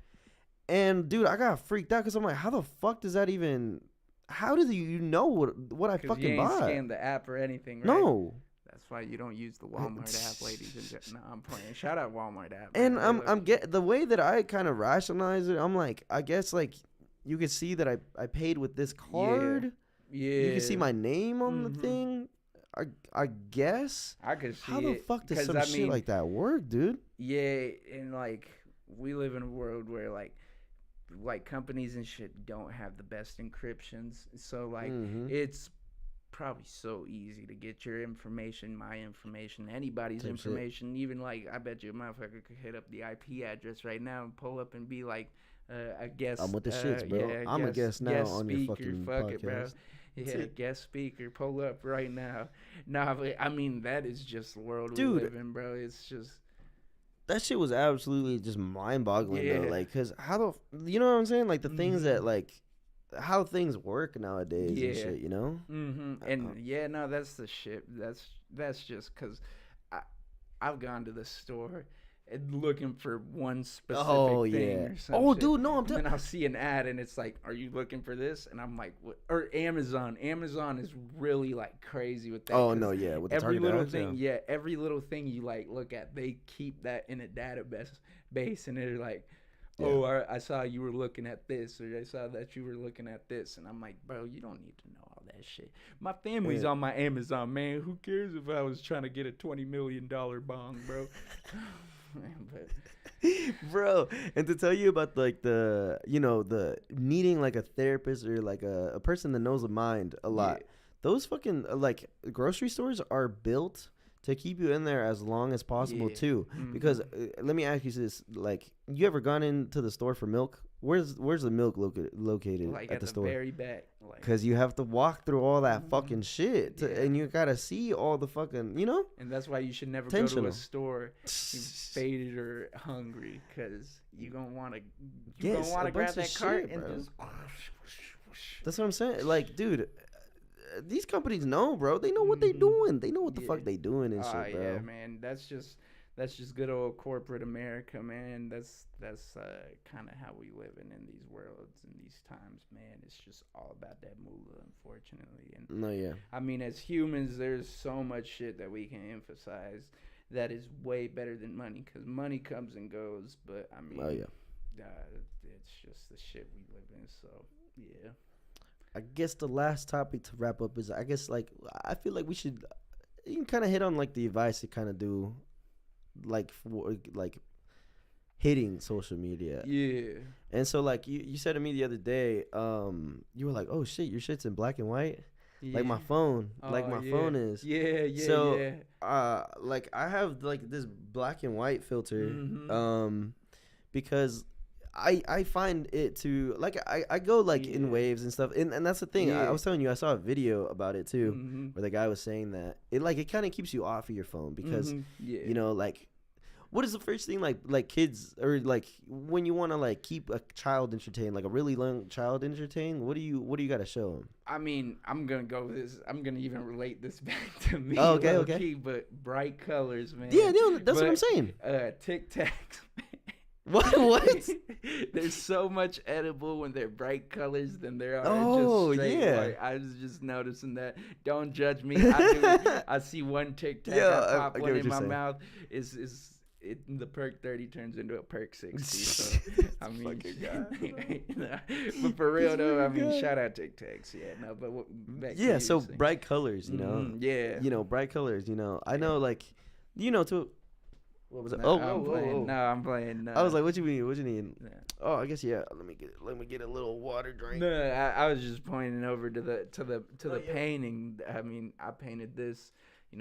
And dude, I got freaked out because I'm like, how the fuck does that even? How do you know what I Because you fucking ain't bought? scanned the app or anything, right? No. That's why you don't use the Walmart app, ladies and gentlemen. No, I'm playing. Shout out Walmart app, And man. I'm get the way that I kind of rationalize it. I'm like, I guess like you could see that I paid with this card. Yeah. You can see my name on the Mhm. thing. I guess. I could see How the it. fuck does 'Cause, some I shit mean, like that work, dude? yeah, and like we live in a world where like companies and shit don't have the best encryptions. So like Mm-hmm. it's probably so easy to get your information, my information, anybody's Type shit. information. Even like I bet you a motherfucker could hit up the IP address right now and pull up and be like a guest. I'm with the shits, bro. Yeah, I'm a guest now guest on your speaker. fucking Fuck it, bro. podcast. That's Yeah, it. guest speaker. Pull up right now. Nah, but I mean that is just the world Dude. we live in, bro. It's just That shit was absolutely just mind-boggling though. Yeah. Like, cause how you know what I'm saying? Like the things that Mhm. like how things work nowadays and Yeah. shit. You know? And yeah, no, that's the shit. That's just because I've gone to the store and looking for one specific Oh thing yeah. or some Oh shit. dude, no, I'm And then I'll see an ad and it's like, "Are you looking for this?" And I'm like, "What?" Or Amazon. Amazon is really like crazy with that. Oh 'cause no, yeah, with the every target little ads, thing, yeah. yeah, every little thing you like look at, they keep that in a database, and they're like, oh, I saw you were looking at this, or I saw that you were looking at this, and I'm like, bro, you don't need to know all that shit. My family's on my Amazon, man. Who cares if I was trying to get a $20 million bong, bro? But bro, and to tell you about like the the needing like a therapist or like a person that knows the mind a lot. Those fucking like grocery stores are built to keep you in there as long as possible too. Because let me ask you this: like, you ever gone into the store for milk? Where's the milk located like at the the store? very back. Because you have to walk through all that fucking shit, and you gotta see all the fucking, And that's why you should never go to a store faded or hungry, because you gonna want to grab that cart and just. That's what I'm saying. Like, dude, these companies know, bro. They know what they doing. They know what the fuck they doing and shit, bro. Yeah, man. That's just good old corporate America, man. That's kind of how we live in these worlds and these times, man. It's just all about that moolah, unfortunately. And no, yeah. I mean, as humans, there's so much shit that we can emphasize that is way better than money, because money comes and goes. But I mean, it's just the shit we live in. So yeah. I guess the last topic to wrap up is, I guess, like, I feel like you can kind of hit on like the advice to kind of do, like, for like hitting social media. Yeah. And so like you said to me the other day, you were like, oh shit, your shit's in black and white. Yeah. Like my phone, phone is. Yeah. So like I have like this black and white filter, because I find it to, like, I go like in waves and stuff, and that's the thing. I was telling you, I saw a video about it too, where the guy was saying that it kind of keeps you off of your phone, because like, what is the first thing like kids, or like when you want to like keep a child entertained, like a really young child entertained, what do you got to show them? I mean, I'm gonna even relate this back to me. Oh, okay. But bright colors, man. Yeah, that's what I'm saying. Tic Tacs. What? There's so much edible when they're bright colors than there are just straight white. I was just noticing that. Don't judge me. I see one Tic Tac, I pop one in my mouth. The perk 30 turns into a perk 60. So I mean, but for real though, I mean, shout out Tic Tacs. Yeah, no, but back to you, so bright colors, bright colors. I know, like, to. What was it? I'm playing. I was like, what you need? Yeah. Oh, I guess Let me get a little water drink. No, I was just pointing over to the painting. I mean, I painted this.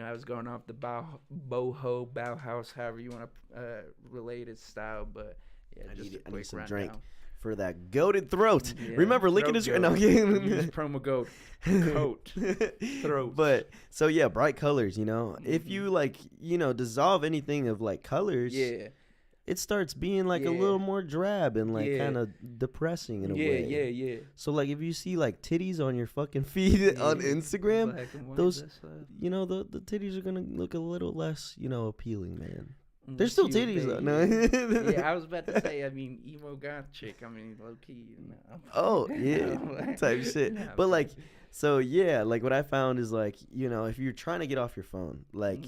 I was going off the Bauhaus, however you want to relate its style, but yeah, I need some drink for that goated throat. Yeah, remember, licking his no, use promo code coat throat. But so yeah, bright colors. If you like, dissolve anything of like colors, it starts being like a little more drab and like kind of depressing in a way. Yeah. So like, if you see like titties on your fucking feed on Instagram, those, the titties are gonna look a little less, appealing, man. There's still titties though. No. Yeah, I was about to say. I mean, emo goth chick. I mean, low key. Oh yeah, type shit. But like, so yeah, like what I found is like, if you're trying to get off your phone, like.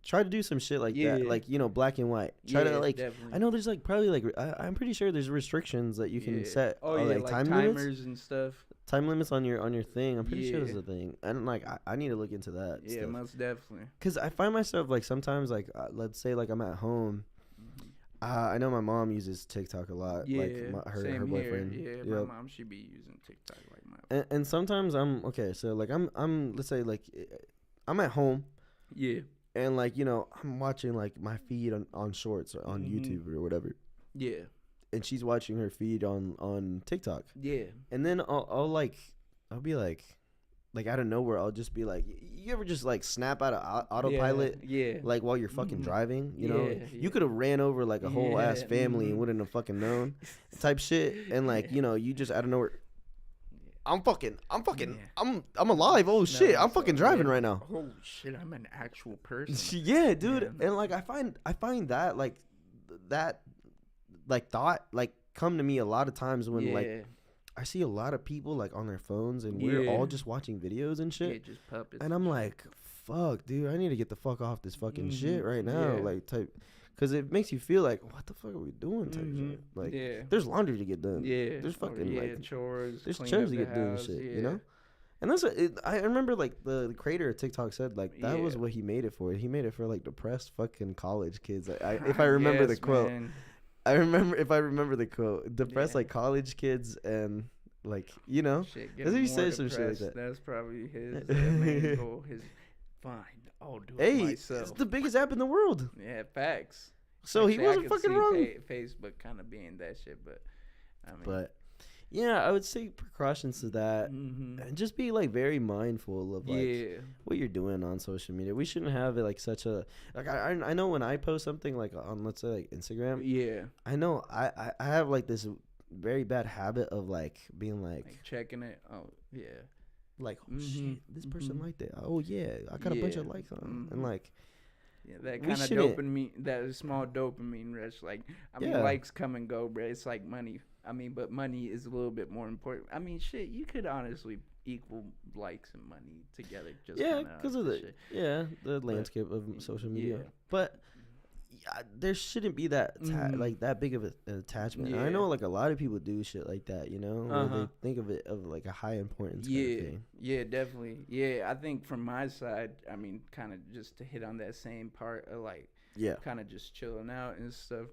Try to do some shit like that, like, black and white. Try to like, definitely. I know there's like probably like I'm pretty sure there's restrictions that you can set. Oh yeah, like time timers limits and stuff. Time limits on your thing. I'm pretty sure there's a thing. And like I need to look into that. Yeah, stuff. Most definitely. Because I find myself like sometimes like let's say like I'm at home. I know my mom uses TikTok a lot. Yeah, like her boyfriend. Here. Yeah, my mom should be using TikTok like my. And sometimes I'm okay. So like I'm let's say like I'm at home. Yeah. And like, I'm watching like my feed on shorts or on YouTube or whatever. Yeah. And she's watching her feed on TikTok. Yeah. And then I'll be like out of nowhere, I'll just be like, you ever just like snap out of autopilot? Yeah. Like while you're fucking driving, you could have ran over like a whole ass family and wouldn't have fucking known type shit. And like, you just out of nowhere. I'm alive. Oh shit, I'm fucking driving right now. Oh shit, I'm an actual person. Yeah, dude. Yeah. And like I find that like that like thought like come to me a lot of times when like I see a lot of people like on their phones and we're all just watching videos and shit. Yeah, just puppets. And I'm like, fuck, dude, I need to get the fuck off this fucking shit right now. Like type. because it makes you feel like, what the fuck are we doing? Type shit. Like, there's laundry to get done. Yeah. There's fucking like chores. there's clean chores up to the get done and house, shit. Yeah. You know. And that's what I remember. Like the creator of TikTok said, like that was Yeah. what he made it for. He made it for like depressed fucking college kids. If I remember the quote, man. I remember the quote, depressed Yeah. like college kids and like you know. Shit, That's what he said, some shit like depressed. that. That's probably his main goal. His fine. I'll do it Hey, myself. it's the biggest app in the world. Yeah, facts. So he Actually, I wasn't could fucking see wrong. Facebook kind of being that shit, but I mean, But yeah, I would say precautions to that, mhm. and just be like very mindful of like yeah, what you're doing on social media. We shouldn't have it like such a like. I know when I post something like on, let's say, like Instagram. yeah, I know I have like this very bad habit of like being like checking it. Oh yeah, oh Mhm, shit, this person mhm. liked it. Oh yeah, I got a bunch of Yeah, likes on it. mhm. And like yeah. That We kind of shouldn't- dopamine, that small dopamine rush. Like, I mean, Yeah. likes come and go, bro. It's like money. I mean, but money is a little bit more important. I mean, shit, you could honestly equal likes and money together. Just yeah, kinda because of shit. the landscape of social media. yeah. But yeah, there shouldn't be that Mhm. like that big of an attachment. I Yeah. know like a lot of people do shit like that, you know, where Uh-huh. they think of it of like a high importance kind of Yeah, thing. yeah, definitely. Yeah, I think from my side, I mean, kind of just to hit on that same part of like, Yeah. kind of just chilling out and stuff.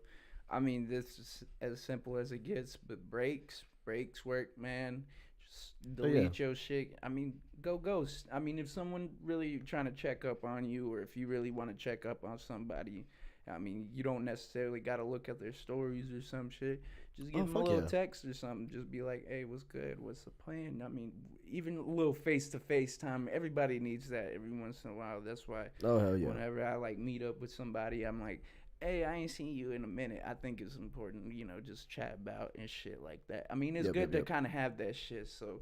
I mean, this is as simple as it gets, but breaks work, man. Just Oh, yeah. delete your shit. I mean, go ghost. I mean, if someone really trying to check up on you, or if you really want to check up on somebody, I mean, you don't necessarily got to look at their stories or some shit. Just give them a fuck little yeah. text or something. Just be like, hey, what's good? What's the plan? I mean, even a little face-to-face time. Everybody needs that every once in a while. That's why Oh hell yeah. whenever I like meet up with somebody, I'm like, hey, I ain't seen you in a minute. I think it's important, just chat about and shit like that. I mean, it's Yep, good yep, to yep. kind of have that shit. So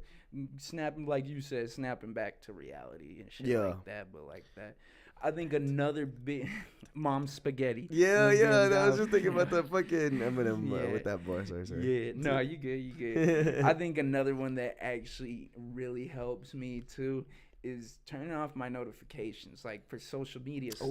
snapping, like you said, snapping back to reality and shit Yeah. like that. But like that, I think another big mom spaghetti. Yeah, was yeah. being I was down- just thinking about the fucking Eminem Yeah. with that bar. Sorry. Yeah, no, you good, you good. I think another one that actually really helps me too is turning off my notifications, like for social media stuff.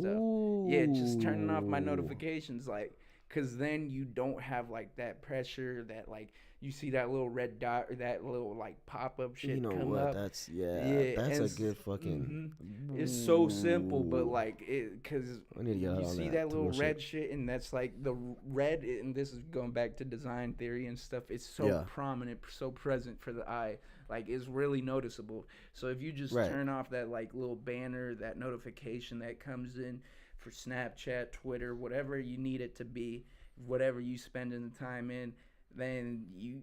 Yeah, just turning off my Ooh. notifications, like, cause then you don't have like that pressure that like you see that little red dot or that little like pop up shit You know come what? up. That's Yeah, that's and a good fucking. It's so simple, but Ooh. like it, cause I need to get out you on see that that to little go red shit, and that's like the red, and this is going back to design theory and stuff. It's so Yeah. prominent, so present for the eye, like it's really noticeable. So if you just Right. turn off that like little banner, that notification that comes in for Snapchat, Twitter, whatever you need it to be, whatever you spending the time in, then you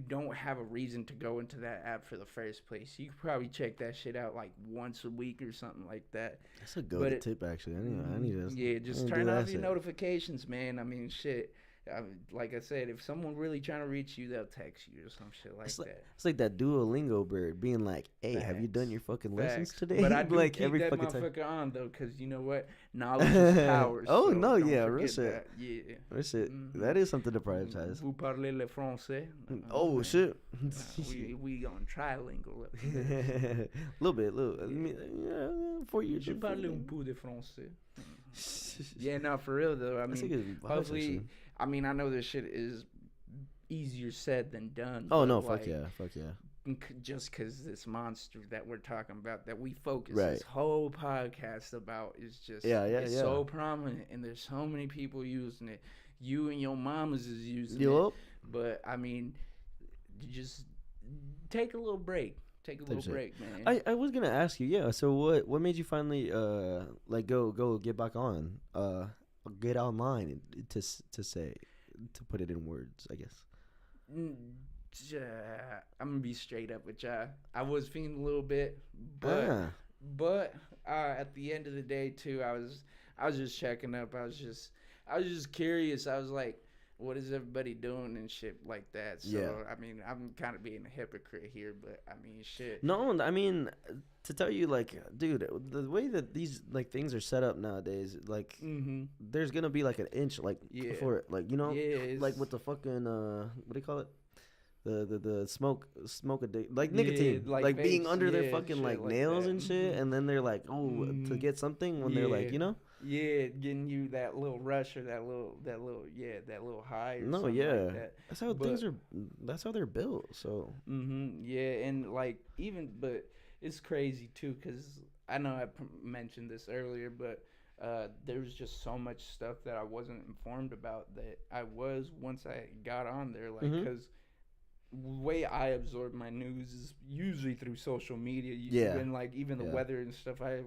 don't have a reason to go into that app for the first place. You could probably check that shit out like once a week or something like that. That's a But good it- tip, actually. I need to. Yeah, I just need to turn do off that your shit. notifications, man. I mean, shit. Like I said, if someone really trying to reach you, they'll text you or some shit like It's like, that. it's like that Duolingo bird being like, "Hey, have you done Facts. your fucking lessons Facts. today?" But I do like keep every that fucking time. motherfucker on though, cause you know what, knowledge is power. Oh, so no, don't yeah, real forget shit. that. Yeah. That shit. Mhm. That is something to prioritize. Vous parlez le français? Oh man. shit. We on trilingual. up A here. little bit, little. I mean, yeah, 4 years. Je parle un peu de français. Yeah, no, for real though. I That's a mean, good advice, hopefully, actually. I mean, I know this shit is easier said than done. Oh but, no, like, fuck yeah. Just because this monster that we're talking about, that we focus Right. this whole podcast about, is just it's yeah. so prominent, and there's so many people using it. You and your mamas is using it. Yup. But I mean, just take a little break. Take a little shit. break, man. I was gonna ask you, yeah. So what made you finally like go get back on get online to put it in words, I guess. I'm gonna be straight up with y'all. I was feeling a little bit, but at the end of the day too, I was just checking up. I was just curious. I was like, what is everybody doing and shit like that? So Yeah. I mean, I'm kind of being a hypocrite here, but I mean, shit. No, I mean, to tell you, like, dude, the way that these like things are set up nowadays, like, there's gonna be like an inch, like, Yeah. for it, like, you know, Yeah, like with the fucking what do you call it? The smoke like nicotine, like like being vapes, under their yeah, fucking shit like like nails that. and shit, and then they're like, oh, to get something when they're like, Yeah. you know, Yeah, getting you that little rush or that little high or No, something yeah, like that. that's how But things are. That's how they're built. So yeah, and like even but it's crazy too because I know mentioned this earlier, but there was just so much stuff that I wasn't informed about that I was once I got on there, like hmm because way I absorb my news is usually through social media. yeah, And like even the yeah. weather and stuff, I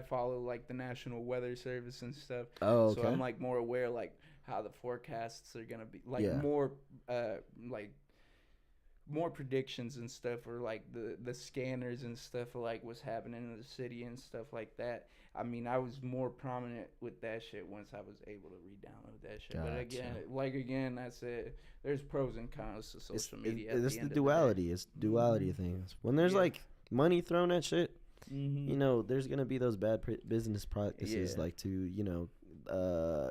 follow like the National Weather Service and stuff. Oh, So I'm okay. like more aware like how the forecasts are gonna be, like Yeah, uh like more predictions and stuff, or like the scanners and stuff, or like what's happening in the city and stuff like that. I mean, I was more prominent with that shit once I was able to re-download that shit. But gotcha. again, I said there's pros and cons to social It's media at it's the the end of the day. duality. It's the duality of things. When there's Yeah. like money thrown at shit, Mhm. there's gonna be those bad business practices Yeah. like to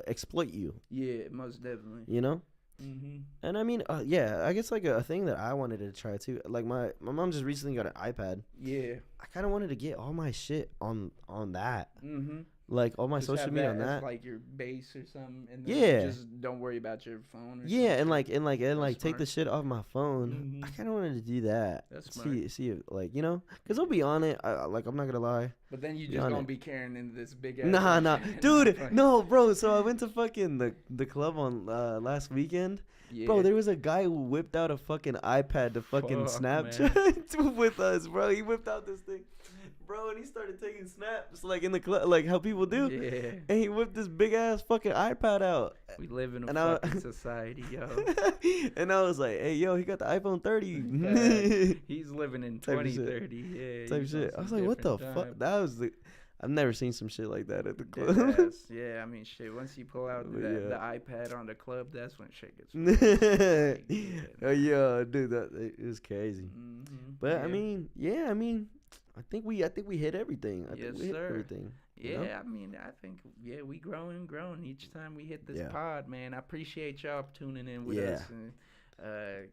exploit you. Yeah, most definitely. You know. Mhm. And I mean, yeah, I guess like a thing that I wanted to try too. Like my mom just recently got an iPad. Yeah. I kind of wanted to get all my shit on that, Mhm. like all my Just social have media that on as that. like your base or something, and then Yeah, just don't worry about your phone or yeah, some and shit. like That's take the smart. shit off my phone. I Mhm. kind of wanted to do that. That's smart. See if like because I'll be on it. Like I'm not gonna lie, But then you be just on gonna it. be carrying in this big ass Nah, nah, iPad. dude, Fuck. no, bro. So I went to fucking the club on last weekend. Bro, Yeah. there was a guy who whipped out a fucking iPad to fucking Fuck, man. Snapchat with us, bro. He whipped out this thing, bro, and he started taking snaps like in the club, like how people do. Yeah. And he whipped this big ass fucking iPad out. We live in a And I- fucking society, yo. And I was like, hey, yo, he got the iPhone 30. Facts. He's living in Type of shit. 2030. Yeah. Type he's on shit. I some was like, what the different fuck? time. That was I've never seen some shit like that at the club. Deadass. Yeah, I mean, shit. Once you pull out But the yeah. iPad on the club, that's when shit gets real. Oh yeah, dude, it was crazy. Mhm. But Yeah. I mean, I think we hit everything. I Yes, think we hit sir. everything. you Yeah, know? I mean, I think we growing and growing each time we hit this Yeah. pod, man. I appreciate y'all tuning in with Yeah. us, and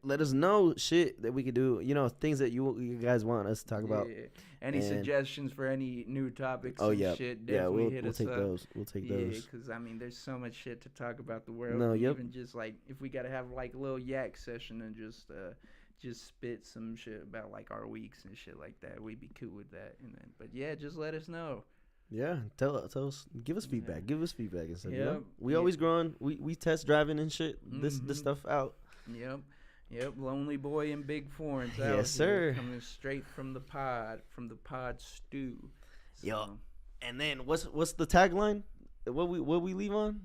Let us know shit that we could do. Things that you guys want us to talk about. yeah. Any And- suggestions for any new topics Oh and yeah, shit, yeah. definitely We'll hit us take up. those. We'll take Yeah, those. because I mean, there's so much shit to talk about the world. No, and yep. Even just like if we gotta have like a little yak session and just spit some shit about like our weeks and shit like that, we'd be cool with that. And then, but yeah, just let us know. Yeah, tell us, give us Yeah. feedback, give us feedback and stuff. Yep. We Yeah. always growing. We test driving and shit. This Mhm. stuff out. Yep. Lonely boy and big foreigns out Yes, here, sir. coming straight from the pod stew. Yo. And then what's the tagline? What we leave on?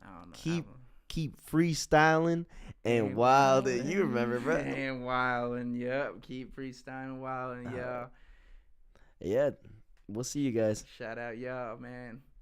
I don't know. Keep freestyling and wildin'. You remember, bro? And wildin', yep. Keep freestyling, wildin', y'all. Yeah. We'll see you guys. Shout out y'all, man.